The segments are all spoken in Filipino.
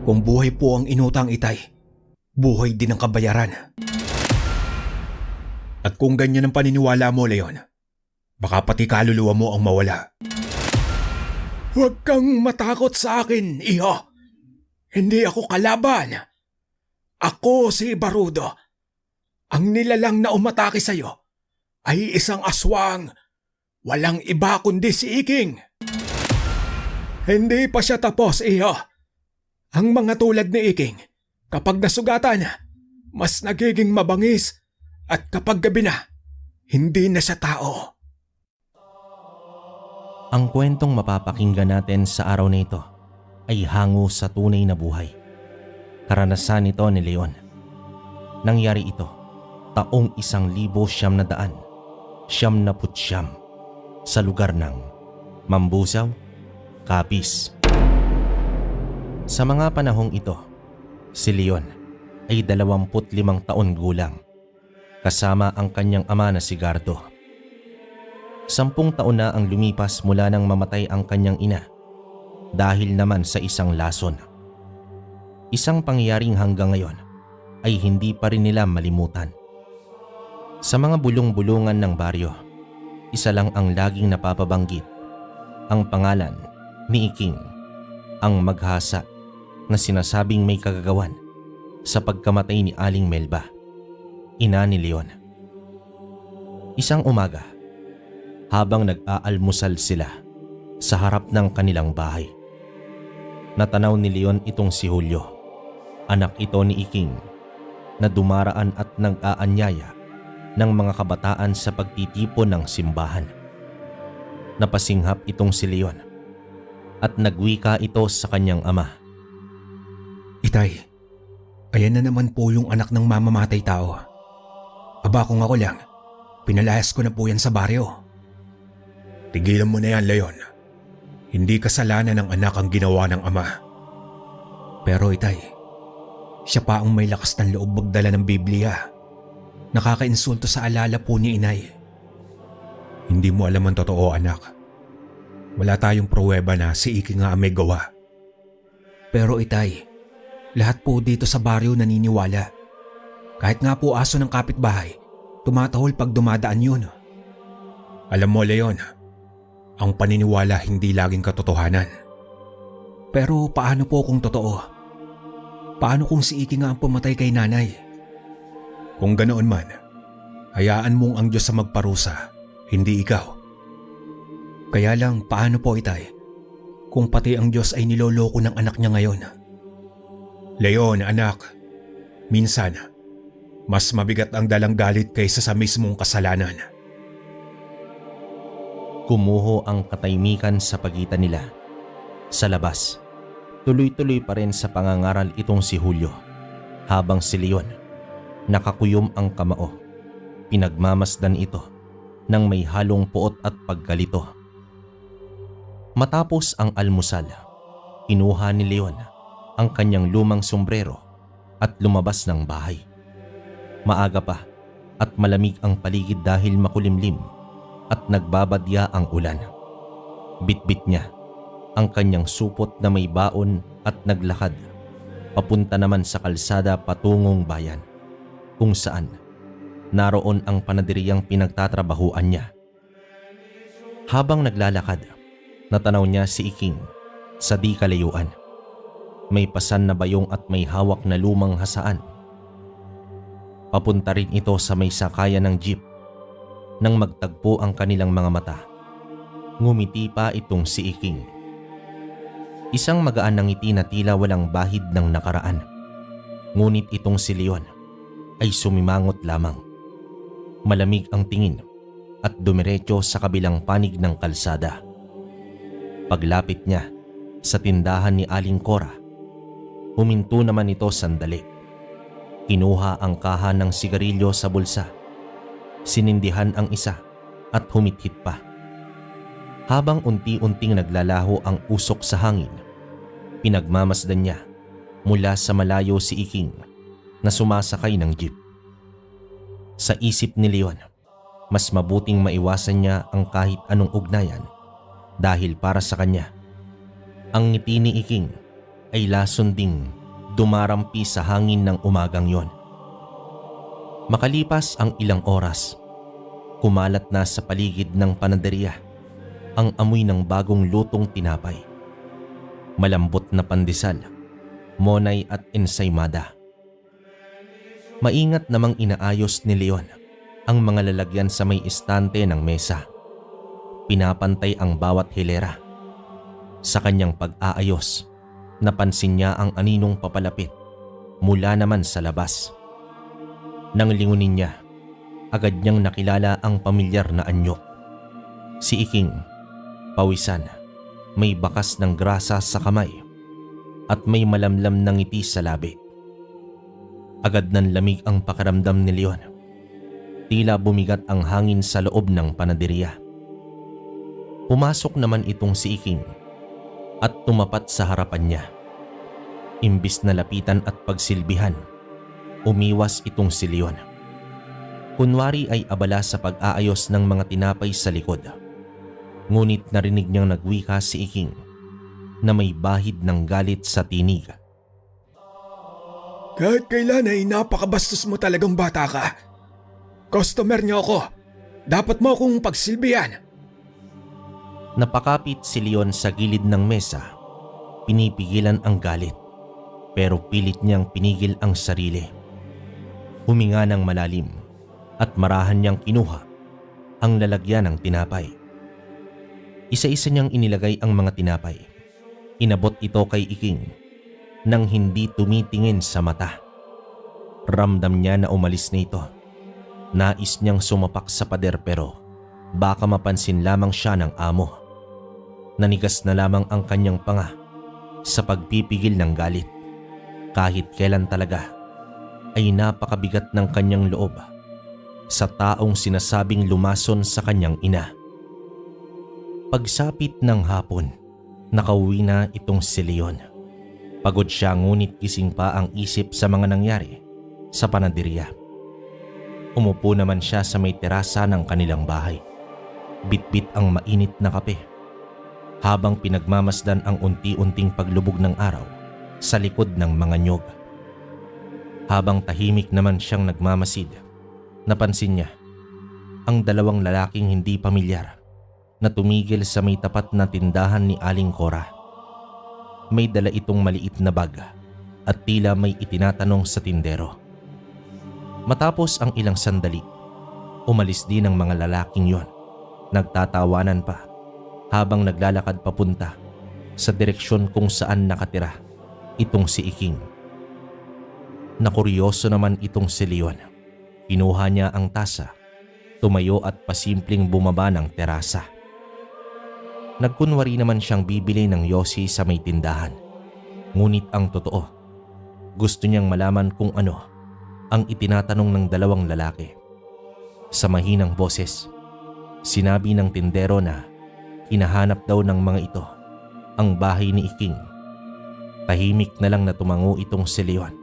Kung buhay po ang inutang, Itay, buhay din ang kabayaran. At kung ganyan ang paniniwala mo, Leon, baka pati kaluluwa mo ang mawala. Huwag kang matakot sa akin, iho. Hindi ako kalaban. Ako si Barudo. Ang nilalang na umatake sa'yo ay isang aswang. Walang iba kundi si Iking. Hindi pa siya tapos, iho. Ang mga tulad ni Iking, kapag nasugatan, mas nagiging mabangis at kapag gabi na, hindi na siya tao. Ang kwentong mapapakinggan natin sa araw na ito ay hango sa tunay na buhay. Karanasan ito ni Leon. Nangyari ito taong 1900 sa lugar ng Mambusaw, Capiz. Sa mga panahong ito, si Leon ay 25 taon gulang kasama ang kanyang ama na si Gardo. 10 taon na ang lumipas mula nang mamatay ang kanyang ina dahil naman sa isang lason. Isang pangyayaring hanggang ngayon ay hindi pa rin nila malimutan. Sa mga bulong-bulungan ng baryo, isa lang ang laging napapabanggit, ang pangalan ni Iking, ang maghasa na sinasabing may kagagawan sa pagkamatay ni Aling Melba, ina ni Leon. Isang umaga, habang nag-aalmusal sila sa harap ng kanilang bahay, natanaw ni Leon itong si Julio, anak ito ni Iking, na dumaraan at nag-aanyaya ng mga kabataan sa pagtitipon ng simbahan. Napasinghap itong si Leon at nagwika ito sa kanyang ama. Itay, ayan na naman po yung anak ng mamamatay tao. Aba kung ako lang, pinalayas ko na po yan sa baryo. Tigilan mo na yan, Leon. Hindi kasalanan ng anak ang ginawa ng ama. Pero Itay, siya pa ang may lakas ng loob magdala ng Biblia. Nakakainsulto sa alala po ni Inay. Hindi mo alam ang totoo, anak. Wala tayong pruweba na si Iki nga ang may gawa. Pero Itay, lahat po dito sa baryo naniniwala. Kahit nga po aso ng kapitbahay, tumatahol pag dumadaan yun. Alam mo, Leon, ang paniniwala hindi laging katotohanan. Pero paano po kung totoo? Paano kung si Iki nga ang pumatay kay nanay? Kung ganoon man, hayaan mong ang Diyos sa magparusa, hindi ikaw. Kaya lang, paano po, Itay, kung pati ang Diyos ay niloloko ng anak niya ngayon? Leon, anak, minsan, mas mabigat ang dalang galit kaysa sa mismong kasalanan. Kumuho ang katahimikan sa pagitan nila. Sa labas, tuloy-tuloy pa rin sa pangangaral itong si Julio, habang si Leon, nakakuyom ang kamao. Pinagmamasdan ito ng may halong puot at pagkalito. Matapos ang almusal, kinuha ni Leon ang kanyang lumang sombrero at lumabas ng bahay. Maaga pa at malamig ang paligid dahil makulimlim at nagbabadya ang ulan. Bitbit niya ang kanyang supot na may baon at naglakad papunta naman sa kalsada patungong bayan, kung saan naroon ang panaderiyang pinagtatrabahuan niya. Habang naglalakad, natanaw niya si Iking sa di kalayuan. May pasan na bayong at may hawak na lumang hasaan. Papunta rin ito sa may sakayan ng jeep. Nang magtagpo ang kanilang mga mata, ngumiti pa itong si Iking. Isang magaan na ngiti na tila walang bahid ng nakaraan. Ngunit itong si Leon ay sumimangot lamang. Malamig ang tingin at dumiretso sa kabilang panig ng kalsada. Paglapit niya sa tindahan ni Aling Cora, huminto naman ito sandali. Kinuha ang kaha ng sigarilyo sa bulsa. Sinindihan ang isa at humithit pa. Habang unti-unting naglalaho ang usok sa hangin, pinagmamasdan niya mula sa malayo si Iking na sumasakay ng jeep. Sa isip ni Leon, mas mabuting maiwasan niya ang kahit anong ugnayan dahil para sa kanya, ang ngiti ni Iking ay lason ding dumarampi sa hangin ng umagang yon. Makalipas ang ilang oras, kumalat na sa paligid ng panaderya ang amoy ng bagong lutong tinapay. Malambot na pandesal, monay at ensaymada. Maingat namang inaayos ni Leon ang mga lalagyan sa may estante ng mesa. Pinapantay ang bawat hilera. Sa kanyang pag-aayos, napansin niya ang aninong papalapit mula naman sa labas. Nang lingunin niya, agad niyang nakilala ang pamilyar na anyo. Si Iking, pawisan, may bakas ng grasa sa kamay at may malamlam na ngiti sa labi. Agad ng lamig ang pakiramdam ni Leon. Tila bumigat ang hangin sa loob ng panaderya. Pumasok naman itong si Iking at tumapat sa harapan niya. Imbis na lapitan at pagsilbihan, umiwas itong si Leon. Kunwari ay abala sa pag-aayos ng mga tinapay sa likod. Ngunit narinig niyang nagwika si Iking na may bahid ng galit sa tinig. Kahit kailan ay napakabastos mo talagang bata ka. Customer niyo ako. Dapat mo akong pagsilbihan. Napakapit si Leon sa gilid ng mesa. Pinipigilan ang galit, pero pilit niyang pinigil ang sarili. Huminga ng malalim at marahan niyang kinuha ang lalagyan ng tinapay. Isa-isa niyang inilagay ang mga tinapay. Inabot ito kay Iking nang hindi tumitingin sa mata. Ramdam niya na umalis na ito. Nais niyang sumapak sa pader pero baka mapansin lamang siya ng amo. Nanigas na lamang ang kanyang panga sa pagpipigil ng galit. Kahit kailan talaga ay napakabigat ng kanyang loob sa taong sinasabing lumason sa kanyang ina. Pagsapit ng hapon, nakauwi na itong si Leon. Pagod siya ngunit gising pa ang isip sa mga nangyari sa panaderya. Umupo naman siya sa may terasa ng kanilang bahay. Bitbit ang mainit na kape habang pinagmamasdan ang unti-unting paglubog ng araw sa likod ng mga nyog. Habang tahimik naman siyang nagmamasid, napansin niya ang dalawang lalaking hindi pamilyar na tumigil sa may tapat na tindahan ni Aling Cora. May dala itong maliit na bag at tila may itinatanong sa tindero. Matapos ang ilang sandali, umalis din ang mga lalaking yon. Nagtatawanan pa habang naglalakad papunta sa direksyon kung saan nakatira itong si Iking. Nakuryoso naman itong si Leon. Kinuha niya ang tasa, tumayo at pasimpleng bumaba ng terasa. Nagkunwari naman siyang bibili ng yosi sa may tindahan. Ngunit ang totoo, gusto niyang malaman kung ano ang itinatanong ng dalawang lalaki. Sa mahinang boses, sinabi ng tindero na hinahanap daw ng mga ito ang bahay ni Iking. Tahimik na lang na tumango itong si Leon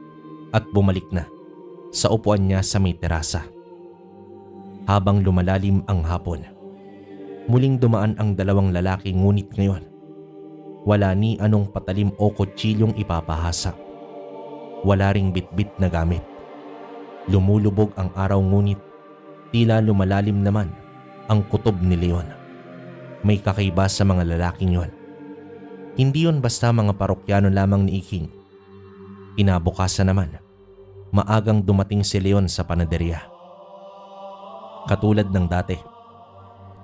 at bumalik na sa upuan niya sa may terasa. Habang lumalalim ang hapon, muling dumaan ang dalawang lalaki ngunit ngayon wala ni anong patalim o kutsilyong ipapahasak. Wala ring bitbit na gamit. Lumulubog ang araw ngunit tila lumalalim naman ang kutob ni Leon. May kakaiba sa mga lalaking yon. Hindi yon basta mga parokyano lamang ni Iking. Kinabukasan naman, maagang dumating si Leon sa panaderya. Katulad ng dati,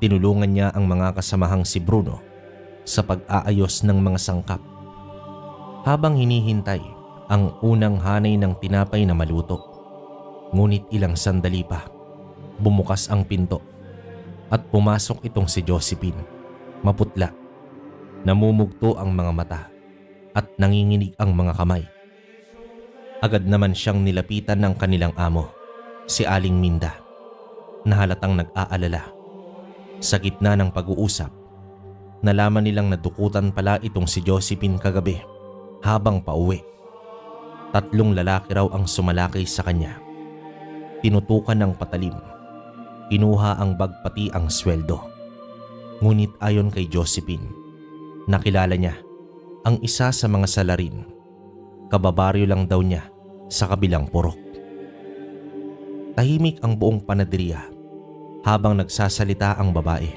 tinulungan niya ang mga kasamahang si Bruno sa pag-aayos ng mga sangkap. Habang hinihintay ang unang hanay ng tinapay na maluto, ngunit ilang sandali pa, bumukas ang pinto at pumasok itong si Josephine. Maputla, namumugto ang mga mata at nanginginig ang mga kamay. Agad naman siyang nilapitan ng kanilang amo, si Aling Minda, na halatang nag-aalala. Sa gitna ng pag-uusap, nalaman nilang nadukutan pala itong si Josephine kagabi habang pauwi. 3 lalaki raw ang sumalakay sa kanya. Tinutukan ng patalim, kinuha ang bag pati ang sweldo. Ngunit ayon kay Josephine, nakilala niya Ang isa sa mga salarin, kababaryo lang daw niya sa kabilang purok. Tahimik ang buong panaderya habang nagsasalita ang babae.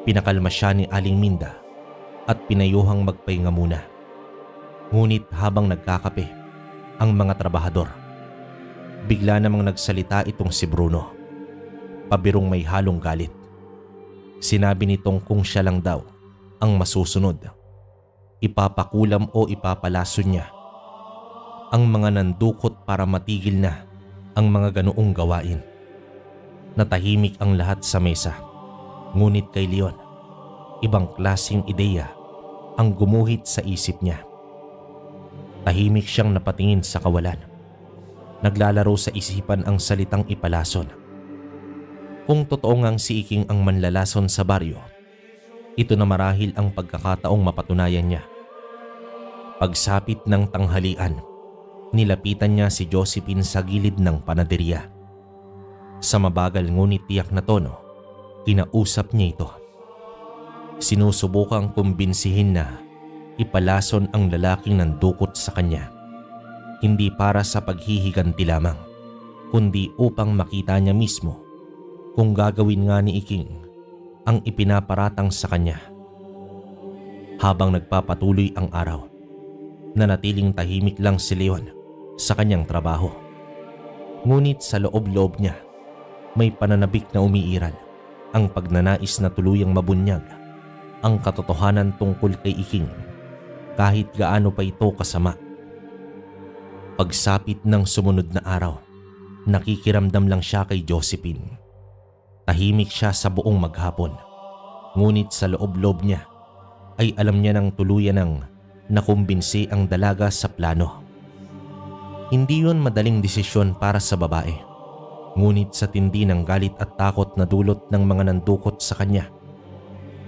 Pinakalma siya ni Aling Minda at pinayuhang magpahinga muna. Ngunit habang nagkakape ang mga trabahador, bigla namang nagsalita itong si Bruno. Pabirong may halong galit. Sinabi nitong kung siya lang daw ang masusunod, ipapakulam o ipapalason niya ang mga nandukot para matigil na ang mga ganoong gawain. Natahimik ang lahat sa mesa. Ngunit kay Leon, ibang klaseng ideya ang gumuhit sa isip niya. Tahimik siyang napatingin sa kawalan. Naglalaro sa isipan ang salitang ipalason. Kung totoo ngang si Iking ang manlalason sa baryo, ito na marahil ang pagkakataong mapatunayan niya. Pagsapit ng tanghalian, nilapitan niya si Josephine sa gilid ng panaderya. Sa mabagal ngunit tiyak na tono, kinausap niya ito. Sinusubukang kumbinsihin na ipalason ang lalaking nandukot sa kanya. Hindi para sa paghihiganti lamang, kundi upang makita niya mismo kung gagawin nga ni Iking ang ipinaparatang sa kanya. Habang nagpapatuloy ang araw, nanatiling tahimik lang si Leon sa kanyang trabaho. Ngunit sa loob-loob niya, may pananabik na umiiral ang pagnanais na tuluyang mabunyag ang katotohanan tungkol kay Iking kahit gaano pa ito kasama. Pagsapit ng sumunod na araw, nakikiramdam lang siya kay Josephine. Tahimik siya sa buong maghapon, ngunit sa loob-loob niya ay alam niya ng tuluyan ng nakumbinsi ang dalaga sa plano. Hindi yun madaling desisyon para sa babae, ngunit sa tindi ng galit at takot na dulot ng mga nandukot sa kanya,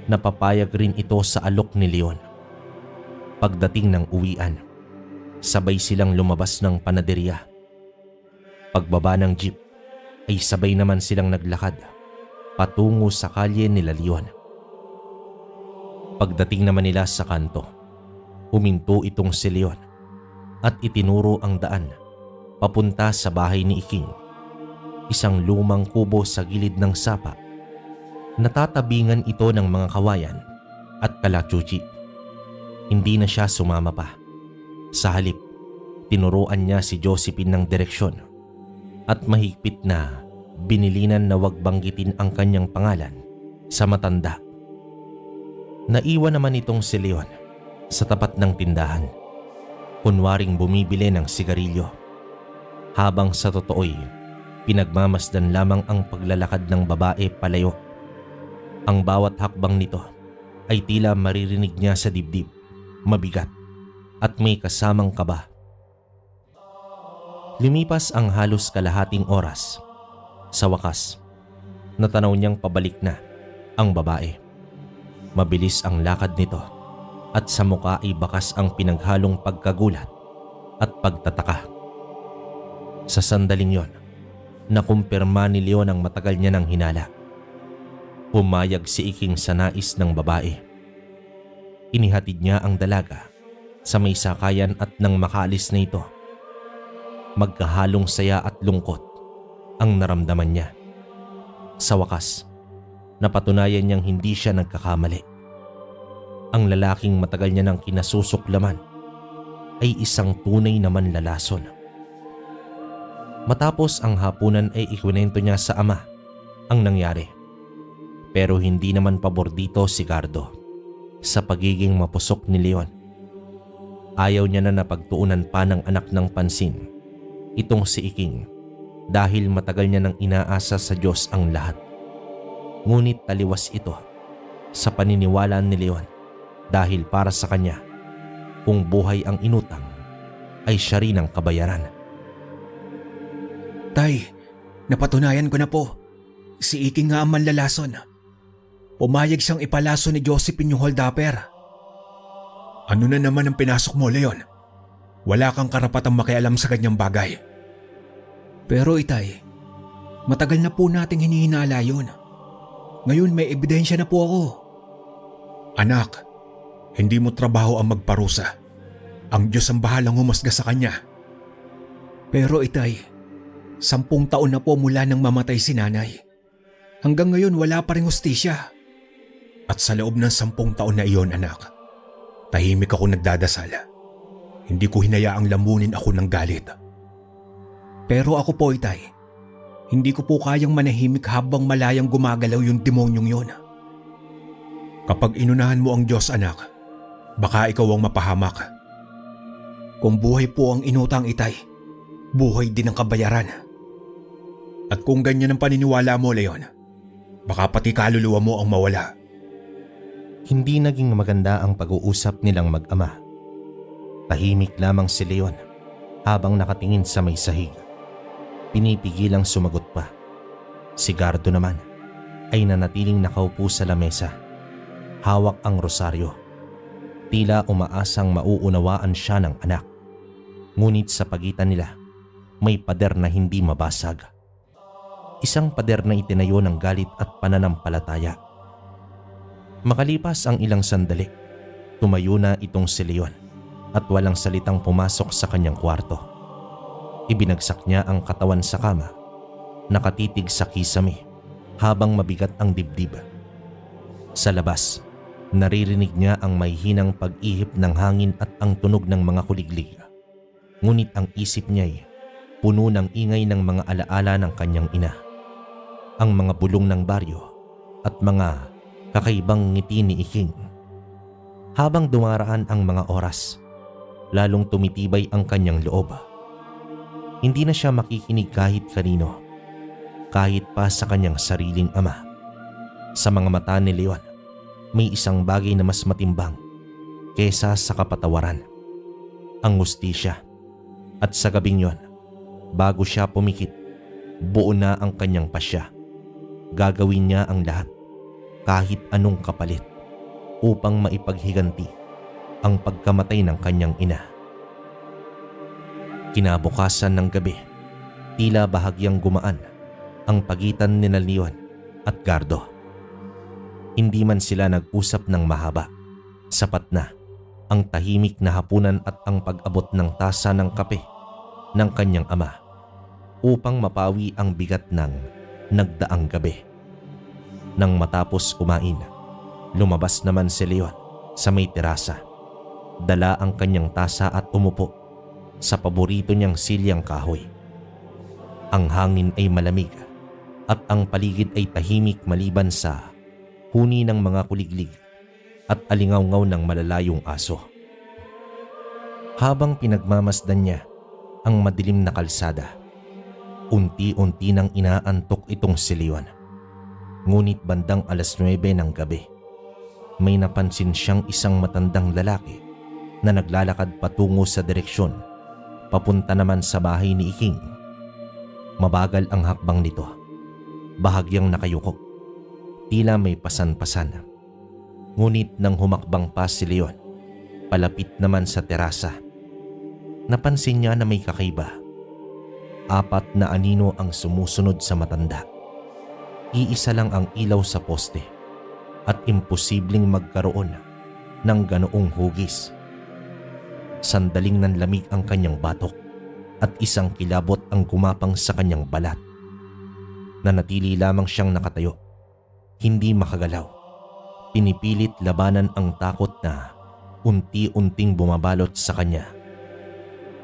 napapayag rin ito sa alok ni Leon. Pagdating ng uwian, sabay silang lumabas ng panaderya. Pagbaba ng jeep ay sabay naman silang naglakad patungo sa kalye nila Leon. Pagdating naman nila sa kanto, huminto itong si Leon at itinuro ang daan papunta sa bahay ni Iking. Isang lumang kubo sa gilid ng sapa. Natatabingan ito ng mga kawayan at kalachuchi. Hindi na siya sumama pa. Sa halip, tinuruan niya si Josephine ng direksyon at mahigpit na binilinan na wag banggitin ang kanyang pangalan sa matanda. Naiwan naman itong si Leon sa tapat ng tindahan, kunwaring bumibili ng sigarilyo, habang sa totoo'y pinagmamasdan lamang ang paglalakad ng babae palayo. Ang bawat hakbang nito ay tila maririnig niya sa dibdib, mabigat at may kasamang kaba. Lumipas ang halos kalahating oras. Sa wakas, natanaw niyang pabalik na ang babae. Mabilis ang lakad nito at sa mukha ay bakas ang pinaghalong pagkagulat at pagtataka. Sa sandaling yon, nakumpirma ni Leon ang matagal niya ng hinala. Pumayag si Iking sa nais ng babae. Inihatid niya ang dalaga sa may sakayan at nang makaalis na ito, magkahalong saya at lungkot ang naramdaman niya. Sa wakas, napatunayan niyang hindi siya nagkakamali. Ang lalaking matagal niya nang kinasusuklaman ay isang tunay na manlalason. Matapos ang hapunan ay ikwento niya sa ama ang nangyari. Pero hindi naman pabor dito si Gardo sa pagiging mapusok ni Leon. Ayaw niya na napagtuunan pa ng anak ng pansin itong si Iking dahil matagal niya nang inaasa sa Diyos ang lahat. Ngunit taliwas ito sa paniniwala ni Leon dahil para sa kanya, kung buhay ang inutang ay siya rin ang kabayaran. Tay, napatunayan ko na po. Si Iking nga ang manlalason. Pumayag siyang ipalaso ni Josephine yung holdupper. Ano na naman ang pinasok mo, Leon? Wala kang karapatang makialam sa ganyang bagay. Pero itay, matagal na po nating hinihinala yun. Ngayon may ebidensya na po ako. Anak, Hindi mo trabaho ang magparusa. Ang Diyos ang bahalang humusga sa kanya. Pero itay, 10 taon na po mula nang mamatay si nanay. Hanggang ngayon wala pa ring hustisya. At sa loob ng 10 taon na iyon, anak, tahimik ako nagdadasal. Hindi ko hinayaang lamunin ako ng galit. Pero ako po, itay, hindi ko po kayang manahimik habang malayang gumagalaw yung demonyong yon. Kapag inunahan mo ang Diyos, anak, baka ikaw ang mapahamak. Kung buhay po ang inutang, itay, buhay din ang kabayaran. At kung ganyan ang paniniwala mo, Leon, baka pati kaluluwa mo ang mawala. Hindi naging maganda ang pag-uusap nilang mag-ama. Tahimik lamang si Leon habang nakatingin sa may sahig. Pinipigilang sumagot pa. Si Gardo naman ay nanatiling nakaupo sa lamesa. Hawak ang rosaryo. Tila umaasang mauunawaan siya ng anak. Ngunit sa pagitan nila, may pader na hindi mabasag. Isang pader na itinayo ng galit at pananampalataya. Makalipas ang ilang sandali, tumayo na itong si Leon at walang salitang pumasok sa kanyang kwarto. Ibinagsak niya ang katawan sa kama, nakatitig sa kisame habang mabigat ang dibdib. Sa labas, naririnig niya ang may hinang pag-ihip ng hangin at ang tunog ng mga kuliglig. Ngunit ang isip niya'y puno ng ingay ng mga alaala ng kanyang ina. Ang mga bulong ng baryo at mga kakaibang ngiti ni Iking. Habang dumaraan ang mga oras, lalong tumitibay ang kanyang loob. Hindi na siya makikinig kahit kanino, kahit pa sa kanyang sariling ama. Sa mga mata ni Leon, may isang bagay na mas matimbang kesa sa kapatawaran: ang hustisya. At sa gabing yon, bago siya pumikit, buo na ang kanyang pasya. Gagawin niya ang lahat, kahit anong kapalit, upang maipaghiganti ang pagkamatay ng kanyang ina. Kinabukasan ng gabi, tila bahagyang gumaan ang pagitan ni Leon at Gardo. Hindi man sila nag-usap ng mahaba, sapat na ang tahimik na hapunan at ang pag-abot ng tasa ng kape ng kanyang ama upang mapawi ang bigat ng nagdaang gabi. Nang matapos kumain, lumabas naman si Leon sa may terasa. Dala ang kanyang tasa at umupo sa paborito niyang silyang kahoy. Ang hangin ay malamig at ang paligid ay tahimik maliban sa huni ng mga kuliglig at alingaw-ngaw ng malalayong aso. Habang pinagmamasdan niya ang madilim na kalsada, unti-unti nang inaantok itong si Leon. Ngunit bandang 9:00 ng gabi, may napansin siyang isang matandang lalaki na naglalakad patungo sa direksyon papunta naman sa bahay ni Iking. Mabagal ang hakbang nito, bahagyang nakayuko, tila may pasan-pasan. Ngunit nang humakbang pa si Leon, palapit naman sa terasa, napansin niya na may kakaiba. 4 na anino ang sumusunod sa matanda. Iisa lang ang ilaw sa poste at imposibleng magkaroon ng ganoong hugis. Sandaling nanlamig ang kanyang batok at isang kilabot ang gumapang sa kanyang balat. Nanatili lamang siyang nakatayo, hindi makagalaw. Pinipilit labanan ang takot na unti-unting bumabalot sa kanya.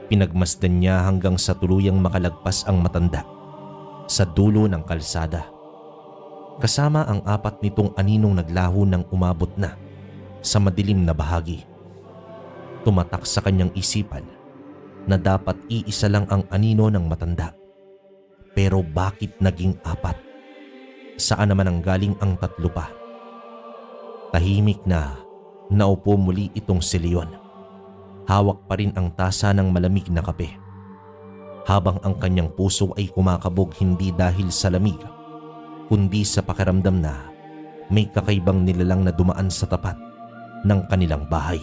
Pinagmasdan niya hanggang sa tuluyang makalagpas ang matanda sa dulo ng kalsada. Kasama ang 4 nitong aninong naglaho ng umabot na sa madilim na bahagi. Tumatak sa kanyang isipan na dapat iisa lang ang anino ng matanda. Pero bakit naging 4? Saan naman ang galing ang 3 pa? Tahimik na naupo muli itong si Leon. Hawak pa rin ang tasa ng malamig na kape. Habang ang kanyang puso ay kumakabog hindi dahil sa lamig, kundi sa pakiramdam na may kakaibang nilalang na dumaan sa tapat ng kanilang bahay.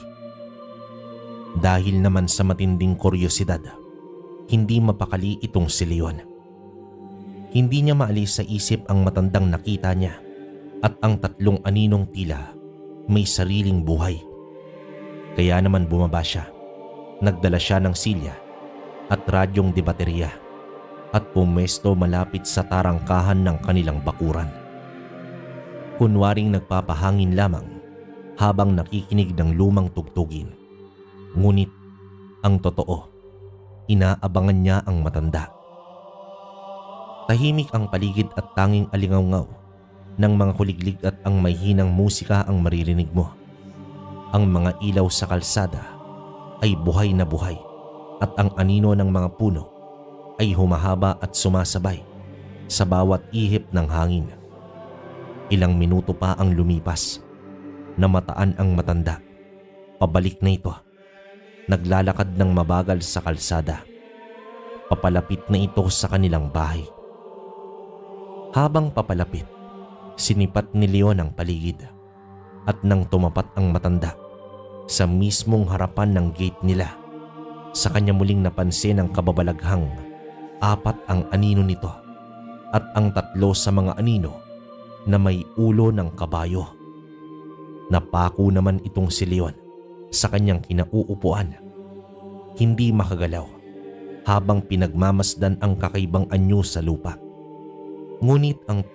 Dahil naman sa matinding kuryosidad, hindi mapakali itong si Leon. Hindi niya maalis sa isip ang matandang nakita niya at ang 3 aninong tila may sariling buhay. Kaya naman bumaba siya. Nagdala siya ng silya at radyong de baterya at pumesto malapit sa tarangkahan ng kanilang bakuran. Kunwaring nagpapahangin lamang habang nakikinig ng lumang tugtugin. Ngunit ang totoo, inaabangan niya ang matanda. Tahimik ang paligid at tanging alingawngaw ng mga kuliglig at ang mahihinang musika ang maririnig mo. Ang mga ilaw sa kalsada ay buhay na buhay at ang anino ng mga puno ay humahaba at sumasabay sa bawat ihip ng hangin. Ilang minuto pa ang lumipas. Namataan ang matanda. Pabalik na ito. Naglalakad ng mabagal sa kalsada. Papalapit na ito sa kanilang bahay. Habang papalapit, sinipat ni Leon ang paligid at nang tumapat ang matanda sa mismong harapan ng gate nila, sa kanya muling napansin ang kababalaghang 4 ang anino nito at ang 3 sa mga anino na may ulo ng kabayo. Napako naman itong si Leon sa kanyang kinauupuan, hindi makagalaw habang pinagmamasdan ang kakaibang anyo sa lupa. Ngunit ang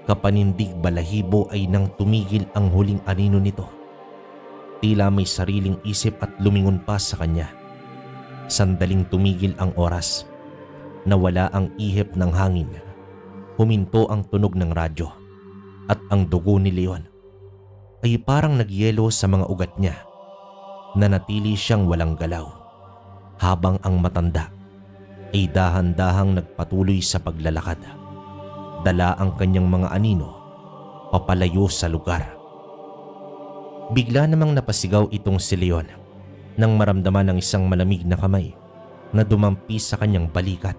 kapanindig balahibo ay nang tumigil ang huling anino nito. Tila may sariling isip at lumingon pa sa kanya. Sandaling tumigil ang oras. Nawala ang ihip ng hangin. Huminto ang tunog ng radyo at ang dugo ni Leon ay parang nagyelo sa mga ugat niya. Nanatili siyang walang galaw habang ang matanda ay dahan-dahang nagpatuloy sa paglalakad. Dala ang kanyang mga anino papalayo sa lugar. Bigla namang napasigaw itong si Leon nang maramdaman ng isang malamig na kamay na dumampi sa kanyang balikat.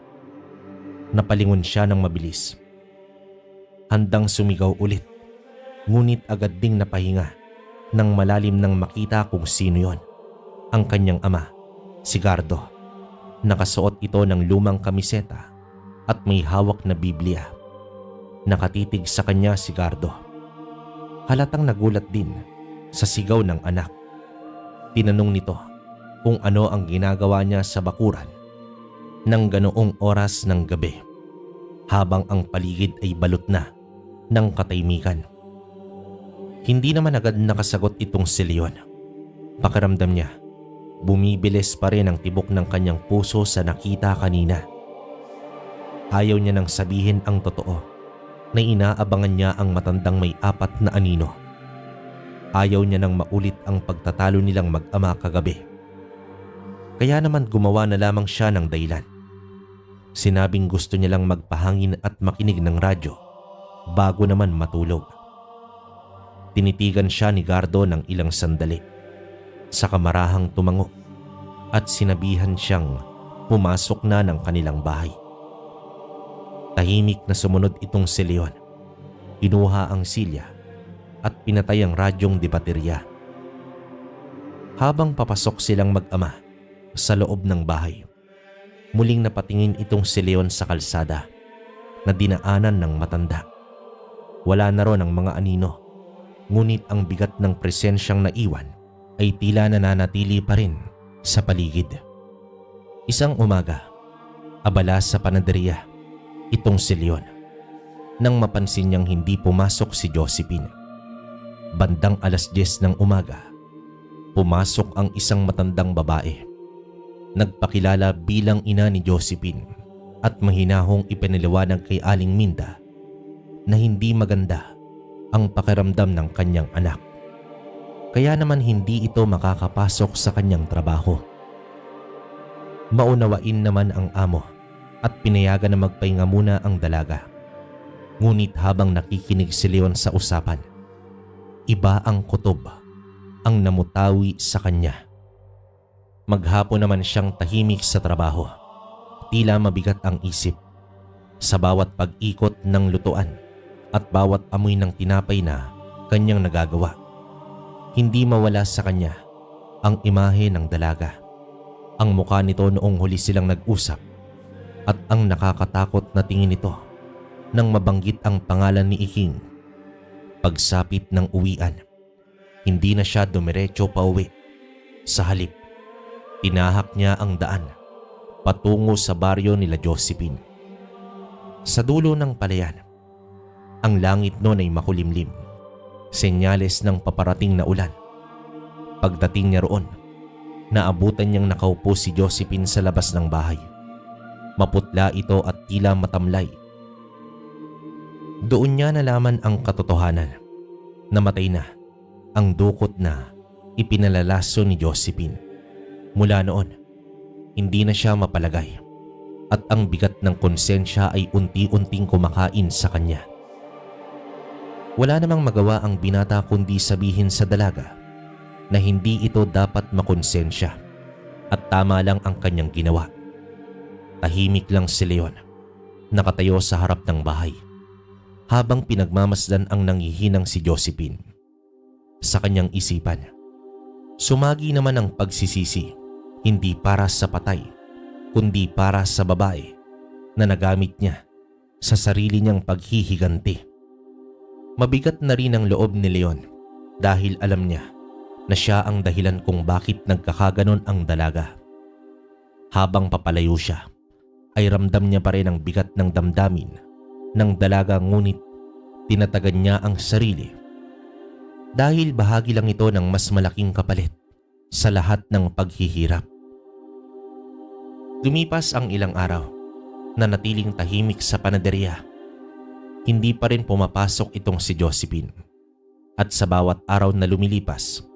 Napalingon siya ng mabilis. Handang sumigaw ulit, ngunit agad ding napahinga nang malalim nang makita kung sino yon. Ang kanyang ama, si Gardo. Nakasuot ito ng lumang kamiseta at may hawak na Biblia. Nakatitig sa kanya si Gardo. Halatang nagulat din sa sigaw ng anak. Tinanong nito kung ano ang ginagawa niya sa bakuran ng ganoong oras ng gabi habang ang paligid ay balot na ng katahimikan. Hindi naman agad nakasagot itong si Leon. Pakiramdam niya, bumibilis pa rin ang tibok ng kanyang puso sa nakita kanina. Ayaw niya nang sabihin ang totoo na inaabangan niya ang matandang may 4 na anino. Ayaw niya nang maulit ang pagtatalo nilang mag-ama kagabi. Kaya naman gumawa na lamang siya ng dahilan. Sinabing gusto niya lang magpahangin at makinig ng radyo bago naman matulog. Tinitigan siya ni Gardo ng ilang sandali. Sa kamarahang tumango at sinabihan siyang pumasok na ng kanilang bahay. Tahimik na sumunod itong si Leon. Kinuha ang silya at pinatay ang radyong de baterya. Habang papasok silang mag-ama sa loob ng bahay, muling napatingin itong si Leon sa kalsada na dinaanan ng matanda. Wala na ron ang mga anino, ngunit ang bigat ng presensyang naiwan ay tila nananatili pa rin sa paligid. Isang umaga, abala sa panaderya itong si Leon nang mapansin niyang hindi pumasok si Josephine. Bandang 10:00 ng umaga, pumasok ang isang matandang babae. Nagpakilala bilang ina ni Josephine at mahinahong ipinaliwanag kay Aling Minda na hindi maganda ang pakiramdam ng kanyang anak. Kaya naman hindi ito makakapasok sa kanyang trabaho. Maunawain naman ang amo at pinayagan na magpahinga muna ang dalaga. Ngunit habang nakikinig si Leon sa usapan, iba ang kutob ang namutawi sa kanya. Maghapon naman siyang tahimik sa trabaho. Tila mabigat ang isip sa bawat pag-ikot ng lutuan at bawat amoy ng tinapay na kanyang nagagawa. Hindi mawala sa kanya ang imahe ng dalaga. Ang mukha nito noong huli silang nag-usap at ang nakakatakot na tingin nito nang mabanggit ang pangalan ni Iking. Pagsapit ng uwian, Hindi na siya dumiretso pauwi. Sa halip, tinahak niya ang daan patungo sa baryo nila Josephine. Sa dulo ng palayan, ang langit noon ay makulimlim, senyales ng paparating na ulan. Pagdating niya roon, naabutan niyang nakaupo si Josephine sa labas ng bahay. Maputla ito at tila matamlay. Doon niya nalaman ang katotohanan. Namatay na ang dukot na ipinalalaso ni Josephine. Mula noon, hindi na siya mapalagay at ang bigat ng konsensya ay unti-unting kumakain sa kanya. Wala namang magawa ang binata kundi sabihin sa dalaga na hindi ito dapat makonsensya at tama lang ang kanyang ginawa. Tahimik lang si Leon, nakatayo sa harap ng bahay habang pinagmamasdan ang nangihinang si Josephine. Sa kanyang isipan, sumagi naman ang pagsisisi, hindi para sa patay, kundi para sa babae na nagamit niya sa sarili niyang paghihiganti. Mabigat na rin ang loob ni Leon dahil alam niya na siya ang dahilan kung bakit nagkakaganon ang dalaga. Habang papalayo siya, ay ramdam niya pa rin ang bigat ng damdamin ng dalaga, ngunit tinatagan niya ang sarili dahil bahagi lang ito ng mas malaking kapalit sa lahat ng paghihirap. Lumipas ang ilang araw na natiling tahimik sa panaderya. Hindi pa rin pumapasok itong si Josephine at sa bawat araw na lumilipas,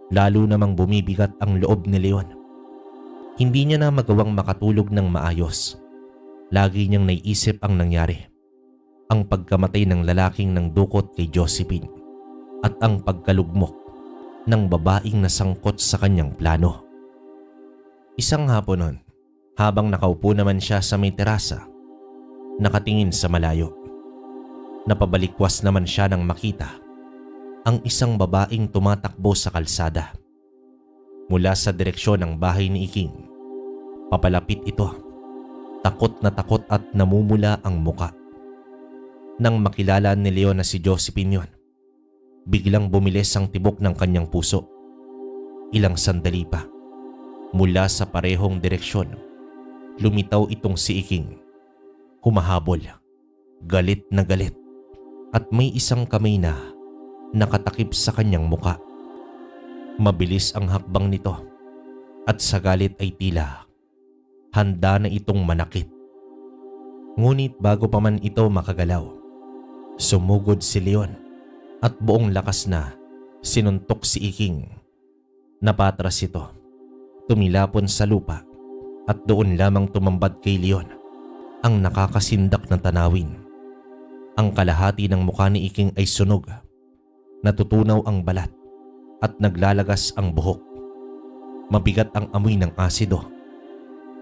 lalo namang bumibigat ang loob ni Leon. Hindi niya na magawang makatulog ng maayos. Lagi niyang naiisip ang nangyari. Ang pagkamatay ng lalaking ng dukot kay Josephine at ang pagkalugmok ng babaeng nasangkot sa kanyang plano. Isang hapon nun, habang nakaupo naman siya sa may terasa, nakatingin sa malayo, napabalikwas naman siya nang makita ang isang babaeng tumatakbo sa kalsada. Mula sa direksyon ng bahay ni Iking, papalapit ito. Takot at namumula ang muka. Nang makilala ni Leon na si Josephine yon, biglang bumilis ang tibok ng kanyang puso. Ilang sandali pa, mula sa parehong direksyon, lumitaw itong si Iking. Humahabol, galit na galit, at may isang kamay na nakatakip sa kanyang muka. Mabilis ang hakbang nito at sa galit ay tila handa na itong manakit. Ngunit bago pa man ito makagalaw, sumugod si Leon at buong lakas na sinuntok si Iking. Napatras ito, tumilapon sa lupa at doon lamang tumambad kay Leon ang nakakasindak na tanawin. Ang kalahati ng mukha ni Iking ay sunog, natutunaw ang balat at naglalagas ang buhok. Mabigat ang amoy ng asido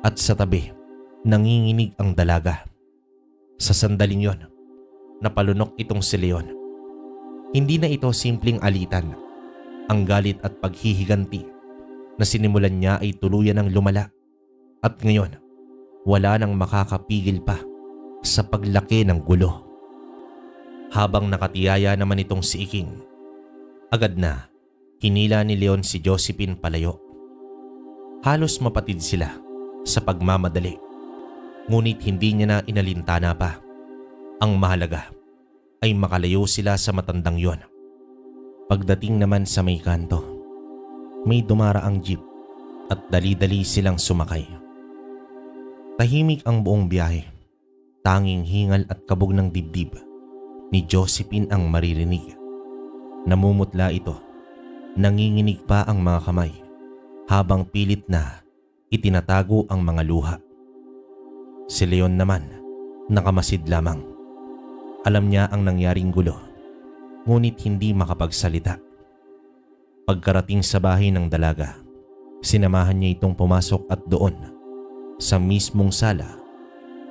at sa tabi nanginginig ang dalaga. Sa sandaling yon, napalunok itong si Leon. Hindi na ito simpleng alitan. Ang galit at paghihiganti na sinimulan niya ay tuluyan ng lumala at ngayon wala nang makakapigil pa sa paglaki ng gulo. Habang nakatiyaya naman itong si Iking, agad na hinila ni Leon si Josephine palayo. Halos mapatid sila sa pagmamadali, ngunit hindi niya na inalintana pa. Ang mahalaga ay makalayo sila sa matandang yon. Pagdating naman sa may kanto, may dumaraang jeep at dali-dali silang sumakay. Tahimik ang buong biyahe. Tanging hingal at kabog ng dibdib ni Josephine ang maririnig. Namumutla ito. Nanginginig pa ang mga kamay habang pilit na itinatago ang mga luha. Si Leon naman, nakamasid lamang. Alam niya ang nangyaring gulo, ngunit hindi makapagsalita. Pagkarating sa bahay ng dalaga, sinamahan niya itong pumasok at doon, sa mismong sala,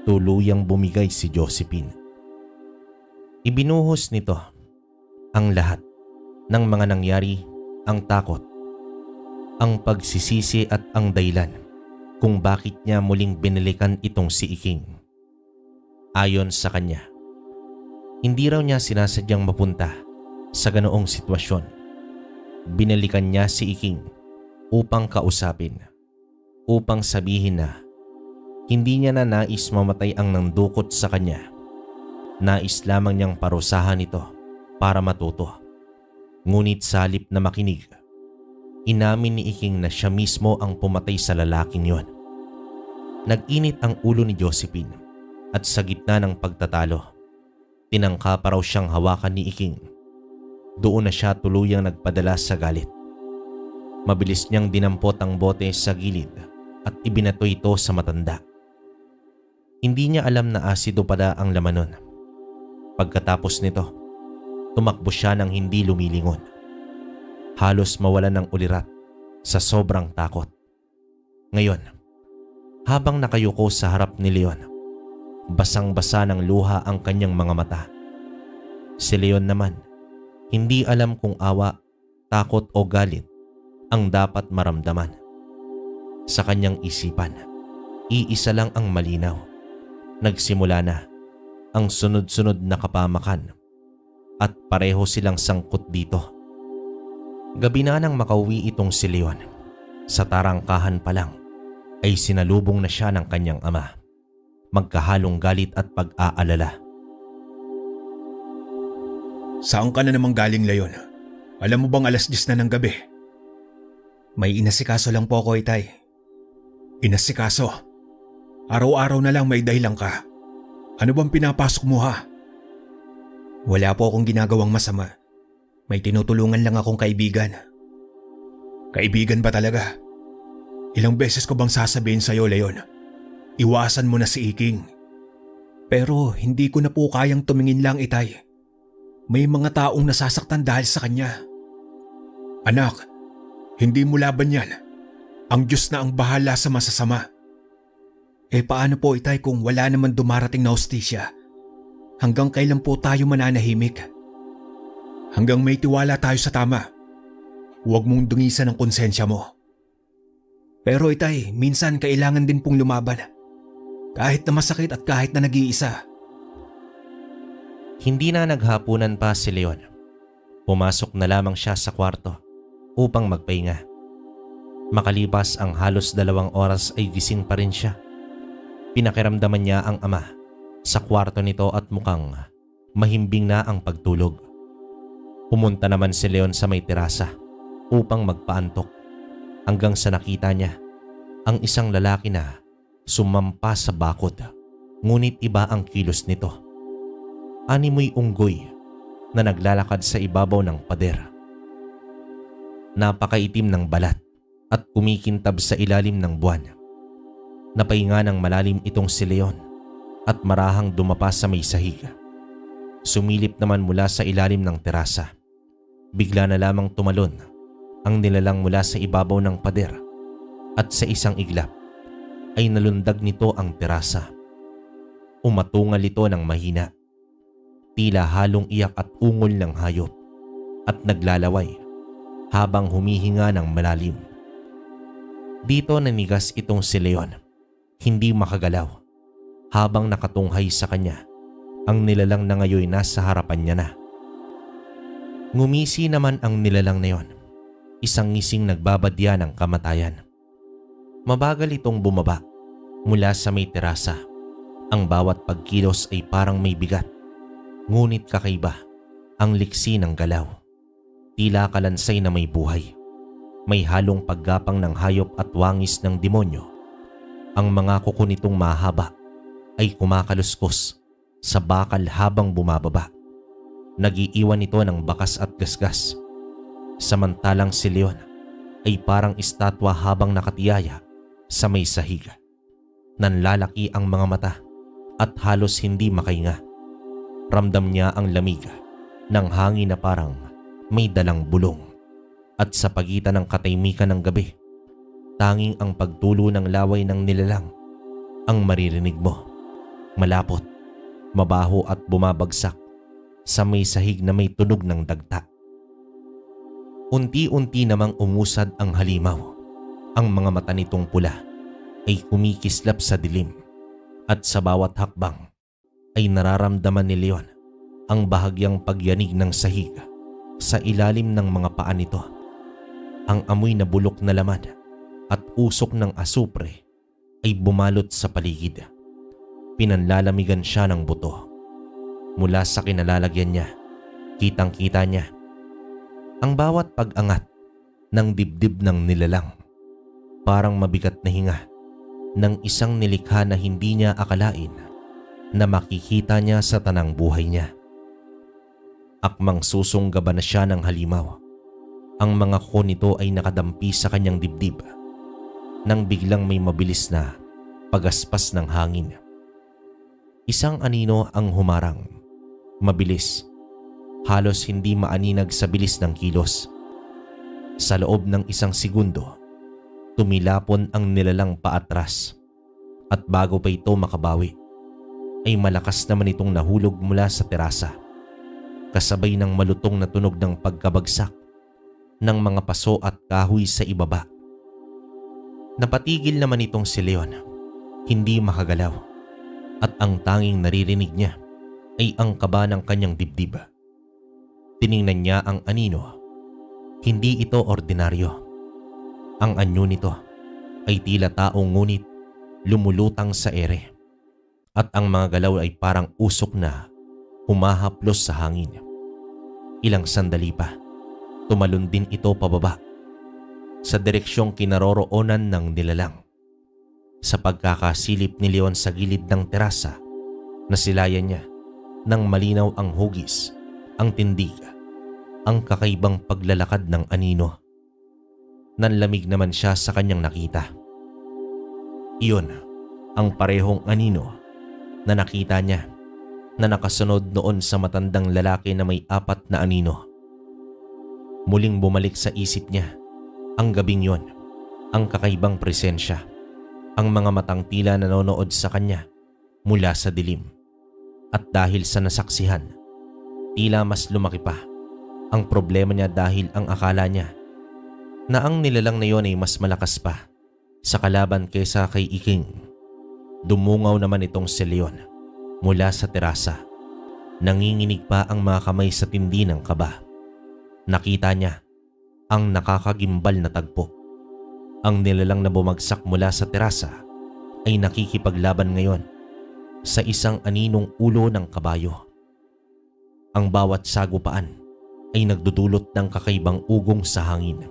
tuluyang bumigay si Josephine. Ibinuhos nito ang lahat ng mga nangyari, ang takot, ang pagsisisi at ang dahilan kung bakit niya muling binalikan itong si Iking. Ayon sa kanya, hindi raw niya sinasadyang mapunta sa ganoong sitwasyon. Binalikan niya si Iking upang kausapin, upang sabihin na hindi niya na nais mamatay ang nandukot sa kanya. Nais lamang niyang parusahan ito para matuto. Ngunit sa halip na makinig, inamin ni Iking na siya mismo ang pumatay sa lalaking yon. Nag-init ang ulo ni Josephine at sa gitna ng pagtatalo, tinangka pa raw siyang hawakan ni Iking. Doon na siya tuluyang nagpadala sa galit. Mabilis niyang dinampot ang bote sa gilid at ibinato ito sa matanda. Hindi niya alam na asido pala ang laman nun. Pagkatapos nito, tumakbo siya ng hindi lumilingon. Halos mawalan ng ulirat sa sobrang takot. Ngayon, habang nakayuko sa harap ni Leon, basang-basa ng luha ang kanyang mga mata. Si Leon naman, hindi alam kung awa, takot o galit ang dapat maramdaman. Sa kanyang isipan, iisa lang ang malinaw. Nagsimula na ang sunod-sunod na kapamakan at pareho silang sangkot dito. Gabi na nang makauwi itong si Leon. Sa tarangkahan pa lang ay sinalubong na siya ng kanyang ama. Magkahalong galit at pag-aalala. Saan ka na namang galing, Leon? Alam mo bang 10:00 na ng gabi? May inasikaso lang po ako, Itay. Inasikaso? Araw-araw na lang may dahilan ka. Ano bang pinapasok mo, ha? Wala po akong ginagawang masama. May tinutulungan lang akong kaibigan. Kaibigan ba talaga? Ilang beses ko bang sasabihin sa'yo, Leon? Iwasan mo na si Iking. Pero hindi ko na po kayang tumingin lang, Itay. May mga taong nasasaktan dahil sa kanya. Anak, hindi mo laban yan. Ang Diyos na ang bahala sa masasama. Paano po, Itay, kung wala naman dumarating na hustisya? Hanggang kailan po tayo mananahimik? Hanggang may tiwala tayo sa tama. Huwag mong dungisan ang konsensya mo. Pero Itay, minsan kailangan din pong lumaban. Kahit na masakit at kahit na nag-iisa. Hindi na naghapunan pa si Leon. Pumasok na lamang siya sa kwarto upang magpahinga. Makalipas ang halos 2 oras ay gising pa rin siya. Pinakiramdaman niya ang ama sa kwarto nito at mukhang mahimbing na ang pagtulog. Pumunta naman si Leon sa may terasa upang magpaantok hanggang sa nakita niya ang isang lalaki na sumampa sa bakod, ngunit iba ang kilos nito. Animoy unggoy na naglalakad sa ibabaw ng pader. Napakaitim ng balat at kumikintab sa ilalim ng buwan. Napahinga ng malalim itong si Leon at marahang dumapa sa may sahig. Sumilip naman mula sa ilalim ng terasa. Bigla na lamang tumalon ang nilalang mula sa ibabaw ng pader at sa isang iglap ay nalundag nito ang terasa. Umatungal ito ng mahina. Tila halong iyak at ungol ng hayop at naglalaway habang humihinga ng malalim. Dito nanigas itong si Leon, hindi makagalaw habang nakatunghay sa kanya ang nilalang na ngayon nasa harapan niya na. Ngumisi naman ang nilalang na yon, isang ngising nagbabadya ng kamatayan. Mabagal itong bumaba mula sa may terasa. Ang bawat pagkilos ay parang may bigat. Ngunit kakaiba ang liksi ng galaw. Tila kalansay na may buhay. May halong paggapang ng hayop at wangis ng demonyo. Ang mga kuko nitong mahaba ay kumakaluskos sa bakal habang bumababa. Nagiiwan ito ng bakas at gasgas. Samantalang si Leon ay parang estatwa habang nakatiyaya sa may sahig. Nanlalaki ang mga mata at halos hindi makahinga. Ramdam niya ang lamig ng hangin na parang may dalang bulong. At sa pagitan ng katahimikan ng gabi, tanging ang pagtulo ng laway ng nilalang ang maririnig mo. Malapot, mabaho at bumabagsak sa may sahig na may tunog ng dagta. Unti-unti namang umusad ang halimaw. Ang mga mata nitong pula ay kumikislap sa dilim at sa bawat hakbang ay nararamdaman ni Leon ang bahagyang pagyanig ng sahig sa ilalim ng mga paa nito. Ang amoy na bulok na laman at usok ng asupre ay bumalot sa paligid. Pinanlalamigan siya ng buto. Mula sa kinalalagyan niya, kitang-kita niya ang bawat pag-angat ng dibdib ng nilalang. Parang mabigat na hinga ng isang nilikha na hindi niya akalain na makikita niya sa tanang buhay niya. Akmang susunggaban na siya ng halimaw. Ang mga kuko nito ay nakadampi sa kanyang dibdib nang biglang may mabilis na pagaspas ng hangin. Isang anino ang humarang. Mabilis. Halos hindi maaninag sa bilis ng kilos. Sa loob ng isang segundo, tumilapon ang nilalang paatras. At bago pa ito makabawi, ay malakas naman itong nahulog mula sa terasa. Kasabay ng malutong na tunog ng pagkabagsak ng mga paso at kahoy sa ibaba. Napatigil naman itong si Leon, hindi makagalaw, at ang tanging naririnig niya ay ang kaba ng kanyang dibdib. Tiningnan niya ang anino. Hindi ito ordinaryo. Ang anyo nito ay tila taong ngunit lumulutang sa ere, at ang mga galaw ay parang usok na humahaplos sa hangin. Ilang sandali pa, tumalon din ito pababa sa direksyong kinaroroonan ng nilalang. Sa pagkakasilip ni Leon sa gilid ng terasa, nasilayan niya ng malinaw ang hugis, ang tindig, ang kakaibang paglalakad ng anino. Nanlamig naman siya sa kanyang nakita. Iyon ang parehong anino na nakita niya na nakasunod noon sa matandang lalaki na may 4 na anino. Muling bumalik sa isip niya ang gabing yon, ang kakaibang presensya, ang mga matang tila nanonood sa kanya mula sa dilim. At dahil sa nasaksihan, tila mas lumaki pa ang problema niya dahil ang akala niya na ang nilalang na yon ay mas malakas pa sa kalaban kaysa kay Iking. Dumungaw naman itong si Leon mula sa terasa. Nanginginig pa ang mga kamay sa tindi ng kaba. Nakita niya ang nakakagimbal na tagpo. Ang nilalang na bumagsak mula sa terasa ay nakikipaglaban ngayon sa isang aninong ulo ng kabayo. Ang bawat sagupaan ay nagdudulot ng kakaibang ugong sa hangin.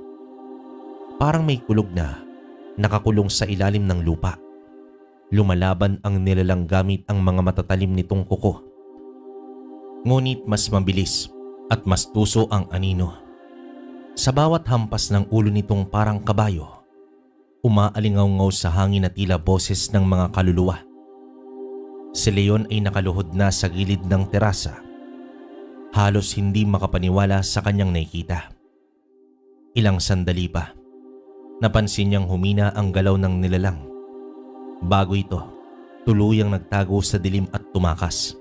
Parang may kulog na nakakulong sa ilalim ng lupa. Lumalaban ang nilalang gamit ang mga matatalim nitong kuko. Ngunit mas mabilis at mas tuso ang anino. Sa bawat hampas ng ulo nitong parang kabayo, umaalingaw-ngaw sa hangin na tila boses ng mga kaluluwa. Si Leon ay nakaluhod na sa gilid ng terasa. Halos hindi makapaniwala sa kanyang nakikita. Ilang sandali pa, napansin niyang humina ang galaw ng nilalang. Bago ito, tuluyang nagtago sa dilim at tumakas.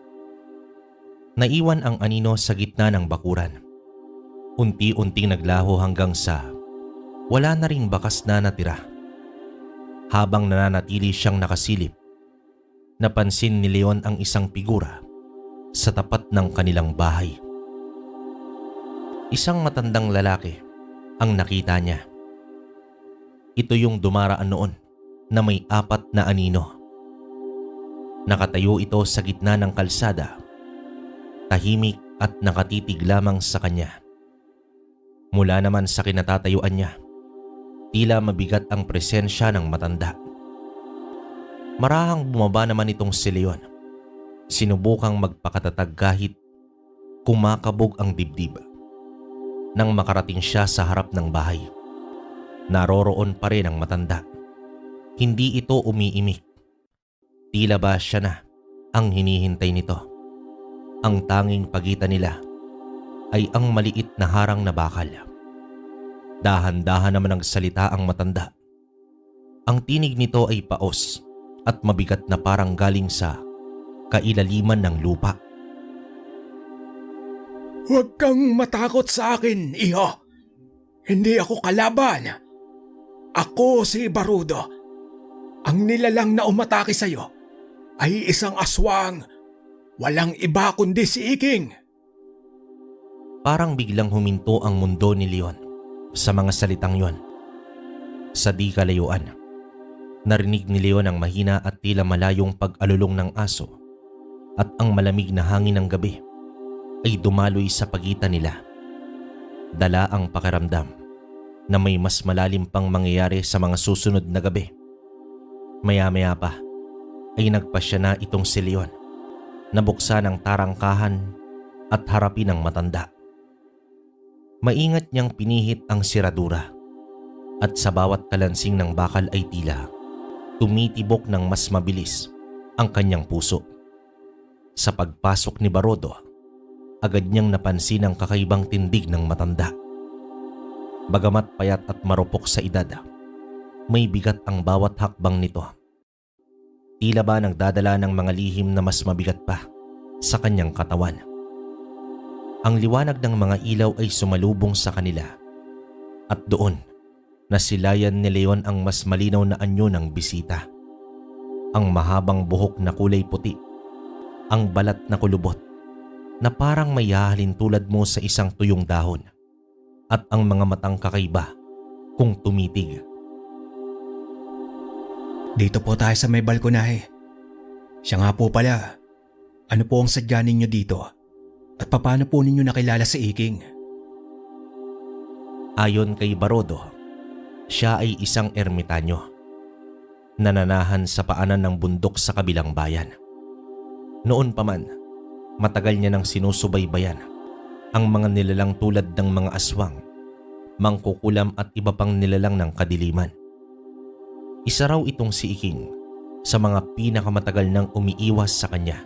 Naiwan ang anino sa gitna ng bakuran. Unti-unting naglaho hanggang sa wala na ring bakas na natira. Habang nananatili siyang nakasilip, napansin ni Leon ang isang figura sa tapat ng kanilang bahay. Isang matandang lalaki ang nakita niya. Ito yung dumaraan noon na may 4 na anino. Nakatayo ito sa gitna ng kalsada, tahimik at nakatitig lamang sa kanya. Mula naman sa kinatatayuan niya, tila mabigat ang presensya ng matanda. Marahang bumaba naman itong si Leon. Sinubukang magpakatatag kahit kumakabog ang dibdib. Nang makarating siya sa harap ng bahay, naroroon pa rin ang matanda. Hindi ito umiimik. Tila ba siya na ang hinihintay nito? Ang tanging pagitan nila ay ang maliit na harang na bakal. Dahan-dahan naman nagsalita ang matanda. Ang tinig nito ay paos at mabigat na parang galing sa kailaliman ng lupa. Huwag kang matakot sa akin, iho. Hindi ako kalaban. Ako si Barudo. Ang nilalang na umatake sa'yo ay isang aswang. Walang iba kundi si Iking. Parang biglang huminto ang mundo ni Leon. sa mga salitang yon. Sa di kalayuan, narinig ni Leon ang mahina at tila malayong pag-alulong ng aso at ang malamig na hangin ng gabi ay dumaloy sa pagitan nila. Dala ang pakiramdam na may mas malalim pang mangyayari sa mga susunod na gabi. Maya-maya pa ay nagpasya na itong si Leon na buksan ang tarangkahan at harapin ang matanda. Maingat niyang pinihit ang siradura at sa bawat kalansing ng bakal ay tila tumitibok ng mas mabilis ang kanyang puso. Sa pagpasok ni Barodo, agad niyang napansin ang kakaibang tindig ng matanda. Bagamat payat at marupok sa edad, may bigat ang bawat hakbang nito. Tila ba nagdadala ng mga lihim na mas mabigat pa sa kanyang katawan. Ang liwanag ng mga ilaw ay sumalubong sa kanila at doon nasilayan ni Leon ang mas malinaw na anyo ng bisita. Ang mahabang buhok na kulay puti, ang balat na kulubot na parang may hahalin tulad mo sa isang tuyong dahon at ang mga matang kakaiba kung tumitig. Dito po tayo sa may balkonahe. Siya nga po pala, ano po ang sadya ninyo dito? At paano po ninyo nakilala si Iking? Ayon kay Barodo, siya ay isang ermitanyo. Nananahan sa paanan ng bundok sa kabilang bayan. Noon pa man, matagal niya nang sinusubaybayan ang mga nilalang tulad ng mga aswang, mangkukulam at iba pang nilalang ng kadiliman. Isa raw itong si Iking sa mga pinakamatagal nang umiiwas sa kanya.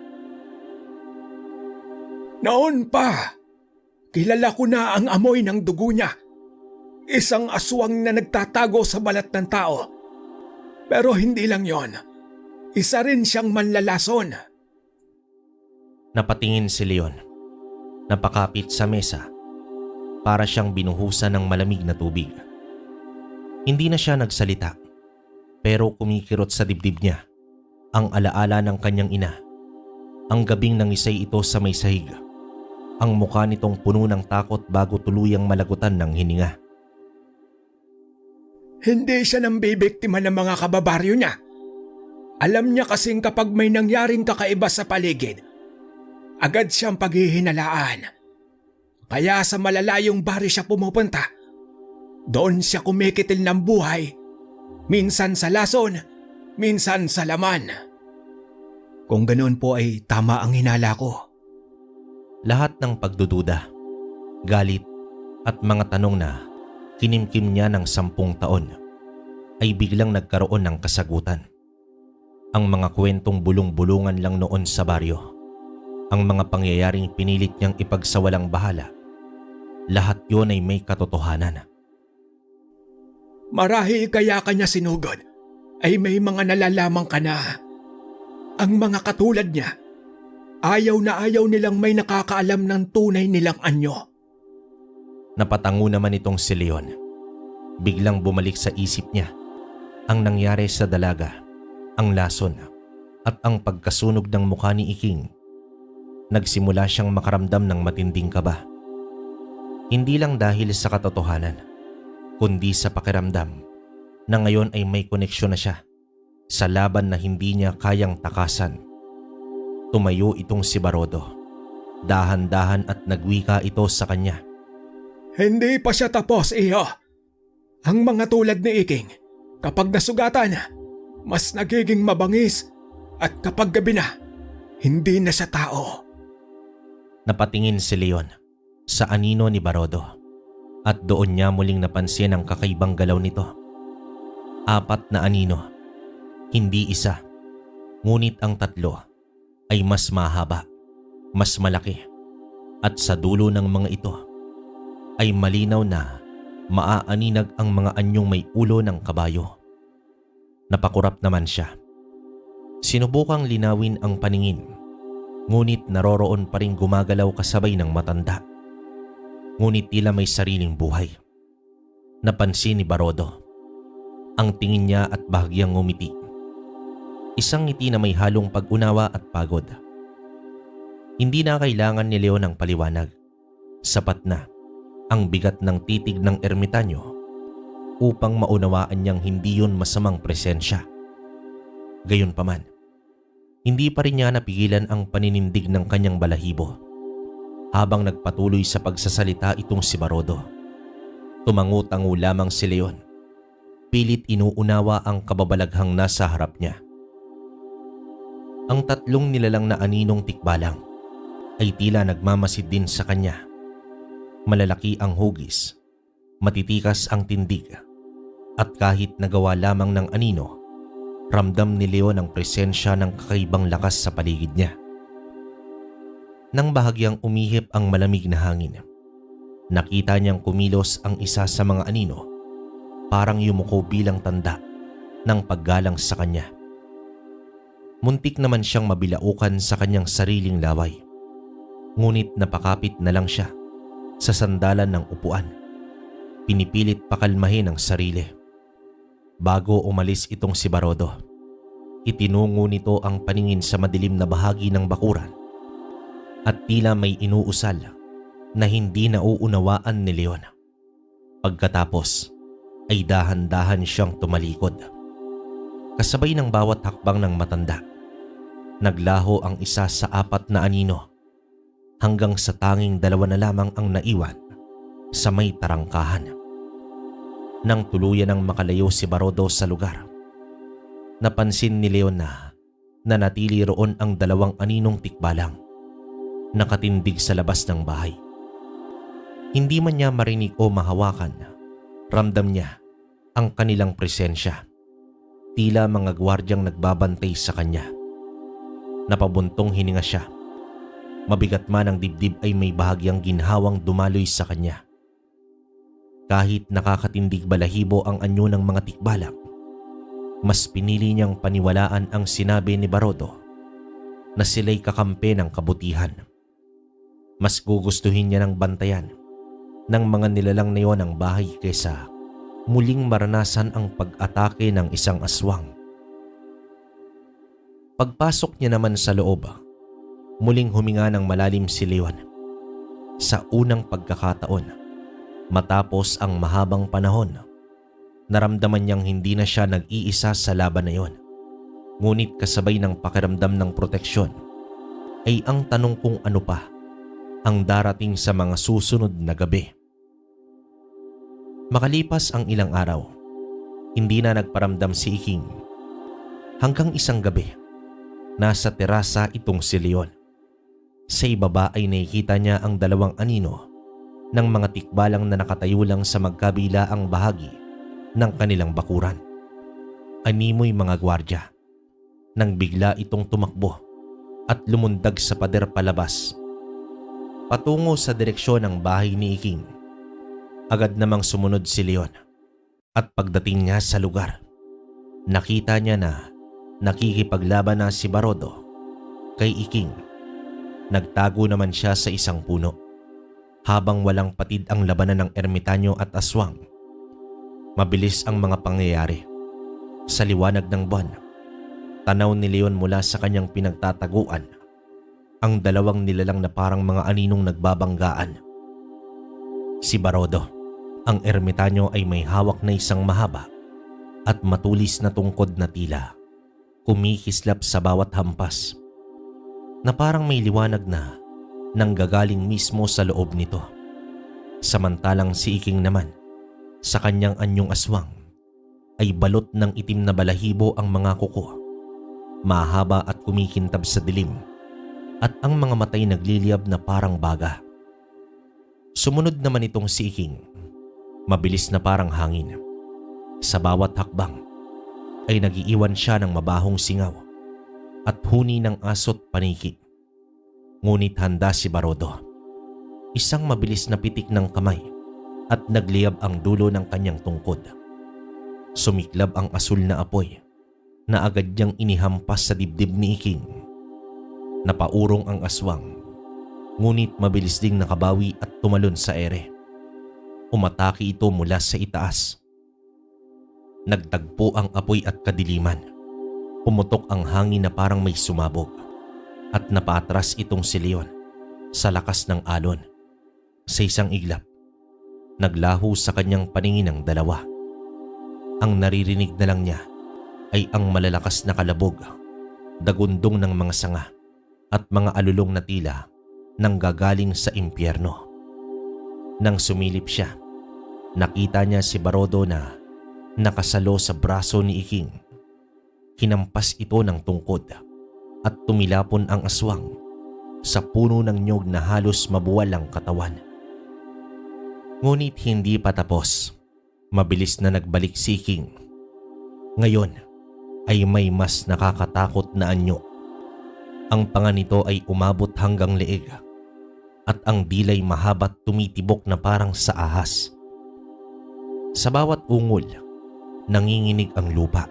Noon pa, kilala ko na ang amoy ng dugo niya. Isang aswang na nagtatago sa balat ng tao. Pero hindi lang yon. Isa rin siyang manlalason. Napatingin si Leon. Napakapit sa mesa. Para siyang binuhusan ng malamig na tubig. Hindi na siya nagsalita. Pero kumikirot sa dibdib niya ang alaala ng kanyang ina. Ang gabing nangisay ito sa may sahig. Ang mukha nitong puno ng takot bago tuluyang malagutan ng hininga. Hindi siya nang bibiktima ng mga kababaryo niya. Alam niya kasing kapag may nangyaring kakaiba sa paligid, agad siyang paghihinalaan. Kaya sa malalayong bari siya pumupunta. Doon siya kumikitil ng buhay. Minsan sa lason, minsan sa laman. Kung ganoon po ay tama ang hinala ko. Lahat ng pagdududa, galit at mga tanong na kinimkim niya ng 10 taon ay biglang nagkaroon ng kasagutan. Ang mga kwentong bulong-bulungan lang noon sa baryo, ang mga pangyayaring pinilit niyang ipagsawalang bahala, lahat yon ay may katotohanan. Marahil kaya kanya sinugod ay may mga nalalaman ka na. Ang mga katulad niya, ayaw na ayaw nilang may nakakaalam ng tunay nilang anyo. Napatango naman itong si Leon. Biglang bumalik sa isip niya ang nangyari sa dalaga, ang lason at ang pagkasunog ng mukha ni Iking. Nagsimula siyang makaramdam ng matinding kaba. Hindi lang dahil sa katotohanan, kundi sa pakiramdam na ngayon ay may koneksyon na siya sa laban na hindi niya kayang takasan. Tumayo itong si Barodo. Dahan-dahan at nagwika ito sa kanya. Hindi pa siya tapos, iyo. Ang mga tulad ni Iking, kapag nasugatan, mas nagiging mabangis at kapag gabi na, hindi na siya tao. Napatingin si Leon sa anino ni Barodo at doon niya muling napansin ang kakaibang galaw nito. 4 na anino, hindi isa, ngunit ang 3 ay mas mahaba, mas malaki at sa dulo ng mga ito ay malinaw na maaaninag ang mga anyong may ulo ng kabayo. Napakurap naman siya. Sinubukang linawin ang paningin, ngunit naroroon pa rin gumagalaw kasabay ng matanda. Ngunit tila may sariling buhay. Napansin ni Barodo ang tingin niya at bahagyang ngumiti. Isang ngiti na may halong pag-unawa at pagod. Hindi na kailangan ni Leon ng paliwanag. Sapat na ang bigat ng titig ng ermitanyo upang maunawaan niyang hindi yun masamang presensya. Gayunpaman, hindi pa rin niya napigilan ang paninindig ng kanyang balahibo habang nagpatuloy sa pagsasalita itong si Barodo. Tumangu-tangu lamang si Leon. Pilit inuunawa ang kababalaghang nasa harap niya. Ang tatlong nilalang na aninong tikbalang ay tila nagmamasid din sa kanya. Malalaki ang hugis, matitikas ang tindig, at kahit nagawa lamang ng anino, ramdam ni Leon ang presensya ng kakaibang lakas sa paligid niya. Nang bahagyang umihip ang malamig na hangin, nakita niyang kumilos ang isa sa mga anino, parang yumuko bilang tanda ng paggalang sa kanya. Muntik naman siyang mabilaukan sa kanyang sariling laway, ngunit napakapit na lang siya sa sandalan ng upuan. Pinipilit pakalmahin ang sarili. Bago umalis itong si Barodo, itinungo nito ang paningin sa madilim na bahagi ng bakuran at tila may inuusal na hindi nauunawaan ni Leon. Pagkatapos ay dahan-dahan siyang tumalikod. Kasabay ng bawat hakbang ng matanda, naglaho ang isa sa apat na anino hanggang sa tanging dalawa na lamang ang naiwan sa may tarangkahan. Nang tuluyan ng makalayo si Barodo sa lugar, napansin ni Leon na nanatili roon ang dalawang aninong tikbalang, nakatindig sa labas ng bahay. Hindi man niya marinig o mahawakan, ramdam niya ang kanilang presensya. Tila mga gwardyang nagbabantay sa kanya. Napabuntong hininga siya. Mabigat man ang dibdib ay may bahagyang ginhawang dumaloy sa kanya. Kahit nakakatindig balahibo ang anyo ng mga tikbalang, mas pinili niyang paniwalaan ang sinabi ni Barodo na sila'y kakampi ng kabutihan. Mas gugustuhin niya ng bantayan ng mga nilalang na iyon ang bahay kaysa muling maranasan ang pag-atake ng isang aswang. Pagpasok niya naman sa loob, muling huminga ng malalim si Leon. Sa unang pagkakataon, matapos ang mahabang panahon, naramdaman niyang hindi na siya nag-iisa sa laban na iyon. Ngunit kasabay ng pakiramdam ng proteksyon ay ang tanong kung ano pa ang darating sa mga susunod na gabi. Makalipas ang ilang araw, hindi na nagparamdam si Iking. Hanggang isang gabi, nasa terasa itong si Leon. Sa ibaba ay nakikita niya ang dalawang anino ng mga tikbalang na nakatayo lang sa magkabila ang bahagi ng kanilang bakuran. Animoy mga gwardya. Nang bigla itong tumakbo at lumundag sa pader palabas, patungo sa direksyon ng bahay ni Iking. Agad namang sumunod si Leon at pagdating niya sa lugar, nakita niya na nakikipaglaban na si Barodo kay Iking. Nagtago naman siya sa isang puno. Habang walang patid ang labanan ng ermitanyo at aswang, mabilis ang mga pangyayari. Sa liwanag ng buwan, tanaw ni Leon mula sa kanyang pinagtataguan ang dalawang nilalang na parang mga aninong nagbabanggaan. Si Barodo, ang ermitanyo, ay may hawak na isang mahaba at matulis na tungkod na tila kumikislap sa bawat hampas, na parang may liwanag na nanggagaling mismo sa loob nito. Samantalang si Iking naman, sa kanyang anyong aswang, ay balot ng itim na balahibo ang mga kuko, mahaba at kumikintab sa dilim, at ang mga matay nagliliyab na parang baga. Sumunod naman itong si Iking, mabilis na parang hangin. Sa bawat hakbang ay nagiiwan siya ng mabahong singaw at huni ng aso't paniki. Ngunit handa si Barodo. Isang mabilis na pitik ng kamay at nagliyab ang dulo ng kanyang tungkod. Sumiklab ang asul na apoy na agad niyang inihampas sa dibdib ni Iking. Napaurong ang aswang, ngunit mabilis ding nakabawi at tumalon sa ere. Umatake ito mula sa itaas. Nagtagpo ang apoy at kadiliman. Pumutok ang hangin na parang may sumabog. At napaatras itong si Leon sa lakas ng alon. Sa isang iglap, Naglaho sa kanyang paningin ang dalawa. Ang naririnig na lang niya ay ang malalakas na kalabog, dagundong ng mga sanga at mga alulong na tila nanggagaling sa impyerno. Nang sumilip siya, nakita niya si Barodo na nakasalo sa braso ni Iking. Hinampas ito ng tungkod at tumilapon ang aswang sa puno ng nyog na halos mabuwal ang katawan. Ngunit hindi pa tapos. Mabilis na nagbalik si King. Ngayon ay may mas nakakatakot na anyo. Ang panga nito ay umabot hanggang leeg at ang dilay mahaba't tumitibok na parang sa ahas. Sa bawat ungol, nanginginig ang lupa.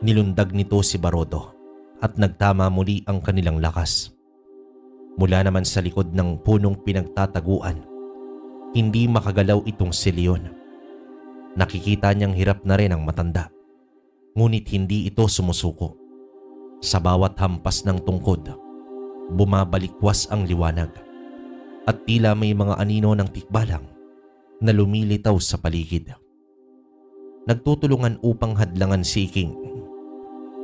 Nilundag nito si Barodo at nagtama muli ang kanilang lakas. Mula naman sa likod ng punong pinagtataguan, hindi makagalaw itong si Leon. Nakikita niyang hirap na rin ang matanda, ngunit hindi ito sumusuko. Sa bawat hampas ng tungkod, bumabalikwas ang liwanag at tila may mga anino ng tikbalang na lumilitaw sa paligid. Nagtutulungan upang hadlangan si King.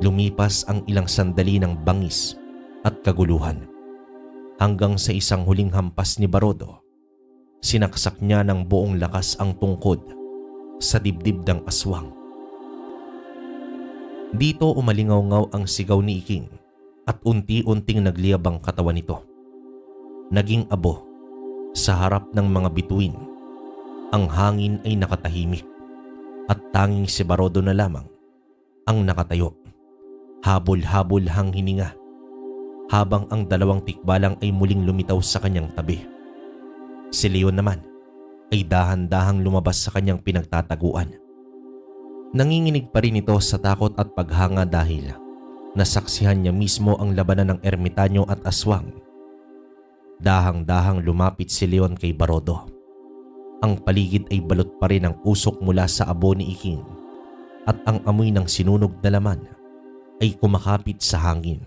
Lumipas ang ilang sandali ng bangis at kaguluhan hanggang sa isang huling hampas ni Barodo. Sinaksak niya ng buong lakas ang tungkod sa dibdib ng aswang. Dito umalingaw-ngaw ang sigaw ni Iking at unti-unting nagliyab ang katawan nito. Naging abo sa harap ng mga bituin. Ang hangin ay nakatahimik at tanging si Barodo na lamang ang nakatayo. Habol-habol hang hininga habang ang dalawang tikbalang ay muling lumitaw sa kanyang tabi. Si Leon naman ay dahan-dahang lumabas sa kanyang pinagtataguan. Nanginginig pa rin ito sa takot at paghanga dahil nasaksihan niya mismo ang labanan ng ermitanyo at aswang. Dahang-dahang lumapit si Leon kay Barodo. Ang paligid ay balot pa rin ng usok mula sa abo ni Iking at ang amoy ng sinunog na laman ay kumakapit sa hangin.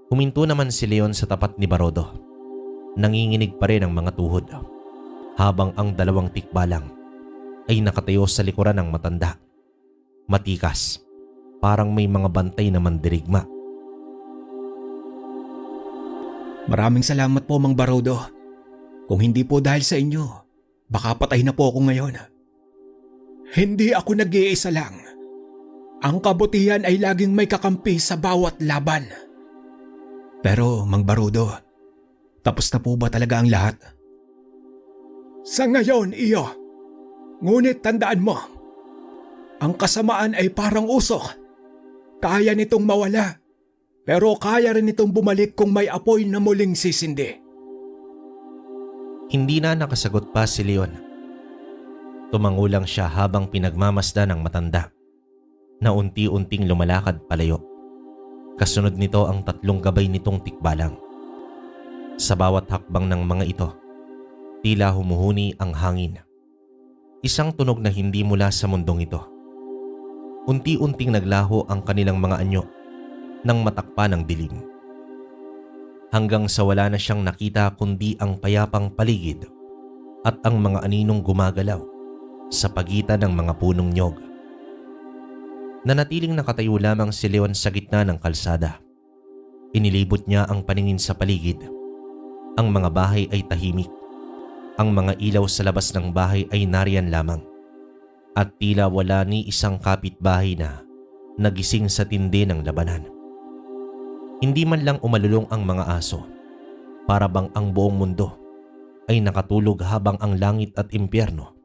Huminto naman si Leon sa tapat ni Barodo. Nanginginig pa rin ang mga tuhod habang ang dalawang tikbalang ay nakatayo sa likuran ng matanda. Matikas, parang may mga bantay na mandirigma. Maraming salamat po, Mang Barodo. Kung hindi po dahil sa inyo, baka patay na po ako ngayon. Hindi ako nag-iisa lang. Ang kabutihan ay laging may kakampi sa bawat laban. Pero, Mang Barodo, tapos na po ba talaga ang lahat? Sa ngayon, iyo. Ngunit tandaan mo, ang kasamaan ay parang usok. Kaya nitong mawala, pero kaya rin itong bumalik kung may apoy na muling sisindi. Hindi na nakasagot pa si Leon. Tumangulang siya habang pinagmamasdan ng matanda na unti-unting lumalakad palayo. Kasunod nito ang 3 gabay nitong tikbalang. Sa bawat hakbang ng mga ito, tila humuhuni ang hangin. Isang tunog na hindi mula sa mundong ito. Unti-unting naglaho ang kanilang mga anyo nang matakpan ng dilim. Hanggang sa wala na siyang nakita kundi ang payapang paligid at ang mga aninong gumagalaw sa pagitan ng mga punong nyog. Nanatiling nakatayo lamang si Leon sa gitna ng kalsada. Inilibot niya ang paningin sa paligid. Ang mga bahay ay tahimik. Ang mga ilaw sa labas ng bahay ay nariyan lamang. At tila wala ni isang kapitbahay na nagising sa tindi ng labanan. Hindi man lang umalulong ang mga aso. Para bang ang buong mundo ay nakatulog habang ang langit at impyerno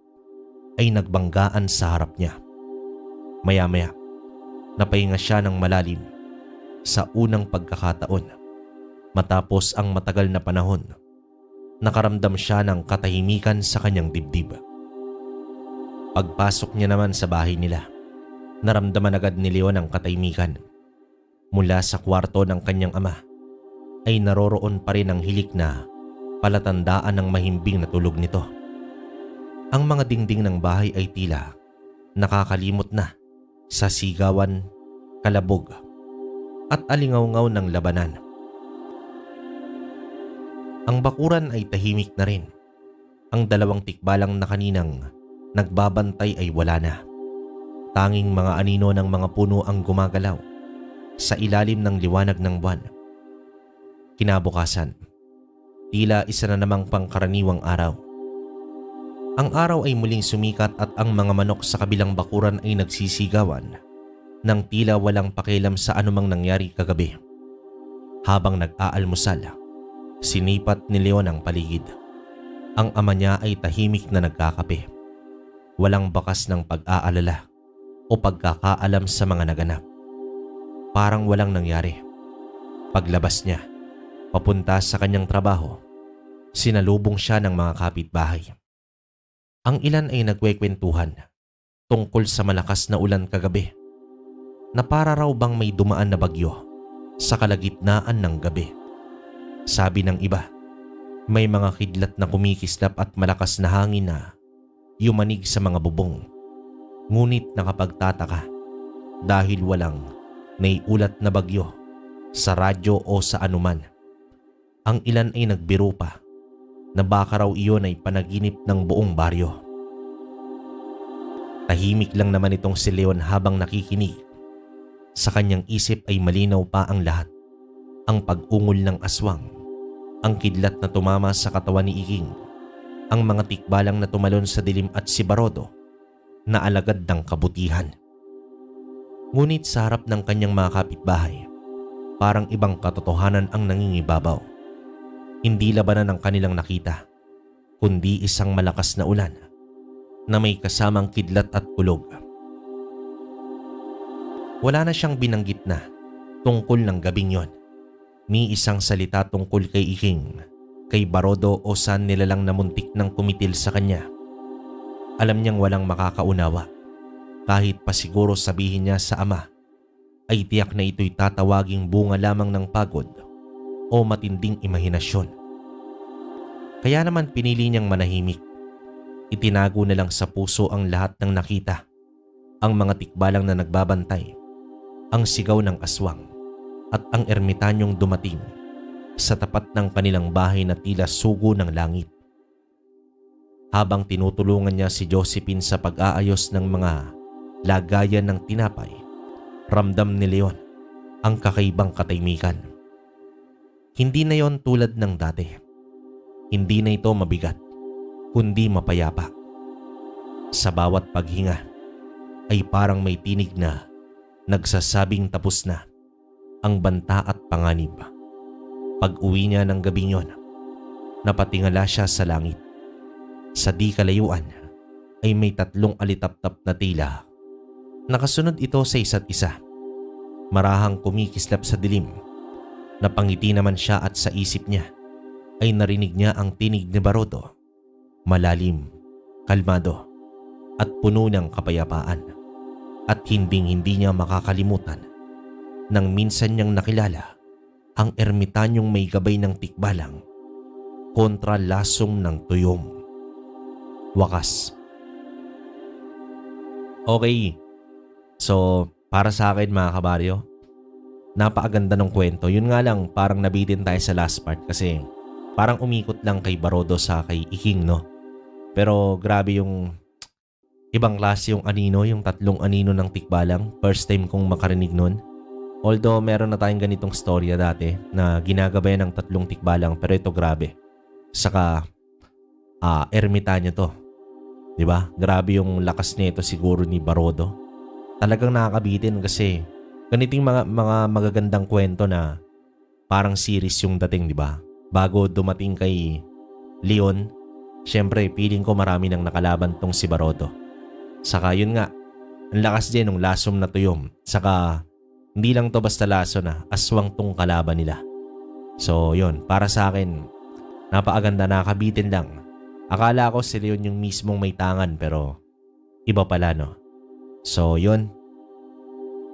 ay nagbanggaan sa harap niya. Maya-maya, napahinga siya ng malalim sa unang pagkakataon. Matapos ang matagal na panahon, nakaramdam siya ng katahimikan sa kanyang dibdib. Pagpasok niya naman sa bahay nila, naramdaman agad ni Leon ang katahimikan. Mula sa kwarto ng kanyang ama, ay naroroon pa rin ang hilik na palatandaan ng mahimbing na tulog nito. Ang mga dingding ng bahay ay tila nakakalimot na sa sigawan, kalabog at alingaw-ngaw ng labanan. Ang bakuran ay tahimik na rin. Ang 2 tikbalang na kaninang nagbabantay ay wala na. Tanging mga anino ng mga puno ang gumagalaw sa ilalim ng liwanag ng buwan. Kinabukasan, tila isa na namang pangkaraniwang araw. Ang araw ay muling sumikat at ang mga manok sa kabilang bakuran ay nagsisigawan nang tila walang pakialam sa anumang nangyari kagabi. Habang nag-aalmusal, sinipat ni Leon ang paligid. Ang ama niya ay tahimik na nagkakape. Walang bakas ng pag-aalala o pagkakaalam sa mga naganap. Parang walang nangyari. Paglabas niya, papunta sa kanyang trabaho, sinalubong siya ng mga kapitbahay. Ang ilan ay nagkwekwentuhan tungkol sa malakas na ulan kagabi na para raw bang may dumaan na bagyo sa kalagitnaan ng gabi. Sabi ng iba, may mga kidlat na kumikislap at malakas na hangin na yumanig sa mga bubong. Ngunit nakapagtataka dahil walang naiulat na bagyo sa radyo o sa anuman. Ang ilan ay nagbiro pa na baka raw iyon ay panaginip ng buong baryo. Tahimik lang naman itong si Leon habang nakikinig. Sa kanyang isip ay malinaw pa ang lahat. Ang pag-ungol ng aswang, ang kidlat na tumama sa katawan ni Iking, ang mga tikbalang na tumalon sa dilim at si Barodo na alagad ng kabutihan. Ngunit sa harap ng kanyang mga kapitbahay, parang ibang katotohanan ang nangingibabaw. Hindi labanan ang kanilang nakita, kundi isang malakas na ulan na may kasamang kidlat at kulog. Wala na siyang binanggit na tungkol ng gabing yon, ni isang salita tungkol kay Iking, kay Barodo o saan nilalang na muntik ng kumitil sa kanya. Alam niyang walang makakaunawa, kahit pa siguro sabihin niya sa ama, ay tiyak na ito'y tatawaging bunga lamang ng pagod o matinding imahinasyon. Kaya naman pinili niyang manahimik. Itinago na lang sa puso ang lahat ng nakita, ang mga tikbalang na nagbabantay, ang sigaw ng aswang, at ang ermitanyong dumating sa tapat ng kanilang bahay na tila sugo ng langit. Habang tinutulungan niya si Josephine sa pag-aayos ng mga lagayan ng tinapay, ramdam ni Leon ang kakaibang katahimikan. Hindi na yon tulad ng dati. Hindi na ito mabigat, kundi mapayapa. Sa bawat paghinga ay parang may tinig na nagsasabing tapos na ang banta at panganib. Pag-uwi niya ng gabing yon, napatingala siya sa langit. Sa di kalayuan ay may 3 alitap-tap na tila. Nakasunod ito sa isa't isa. Marahang kumikislap sa dilim. Napangiti naman siya at sa isip niya ay narinig niya ang tinig ni Barodo. Malalim, kalmado, at puno ng kapayapaan. At hinding-hindi niya makakalimutan nang minsan niyang nakilala ang ermitanyong may gabay ng tikbalang kontra lasong ng tuyom. Wakas. Okay. So, para sa akin mga kabaryo, napakaganda ng kwento. Yun nga lang, parang nabitin tayo sa last part kasi parang umikot lang kay Barodo sa kay Iking, no? Pero grabe yung ibang klase yung anino, yung 3 anino ng tikbalang. First time kong makarinig nun. Although meron na tayong ganitong storya dati na ginagabayan ng 3 tikbalang, pero ito grabe. Saka ermitanyo to. 'Di ba? Grabe yung lakas nito siguro ni Barodo. Talagang nakakabitin kasi ganiting mga magagandang kwento na parang series yung dating, 'di ba? Bago dumating kay Leon, syempre feeling ko marami nang nakalaban tong si Barodo. Saka yun nga, ang lakas din ng lasom na tuyom. Saka hindi lang to basta laso na, aswang tong kalaban nila. So yun, para sa akin, napakaganda, nakabitin lang. Akala ko si Leon yung mismong may tangan pero iba pala, no? So yun.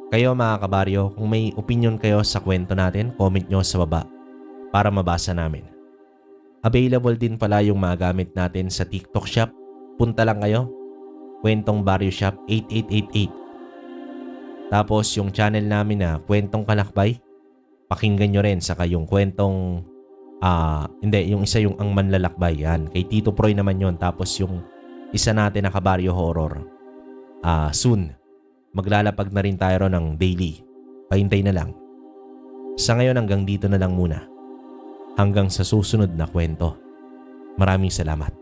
Kayo mga kabaryo, kung may opinion kayo sa kwento natin, comment nyo sa baba para mabasa namin. Available din pala yung mga gamit natin sa TikTok shop. Punta lang kayo, Kwentong Baryo Shop 8888. Tapos yung channel namin na Kwentong Kalakbay, pakinggan nyo rin. Saka yung Kwentong Hindi, yung isa yung ang manlalakbay yan. Kay Tito Proy naman yon. Tapos yung isa natin na kabaryo horror. Soon, maglalapag na rin tayo ron ng daily. Pahintay na lang. Sa ngayon hanggang dito na lang muna. Hanggang sa susunod na kwento. Maraming salamat.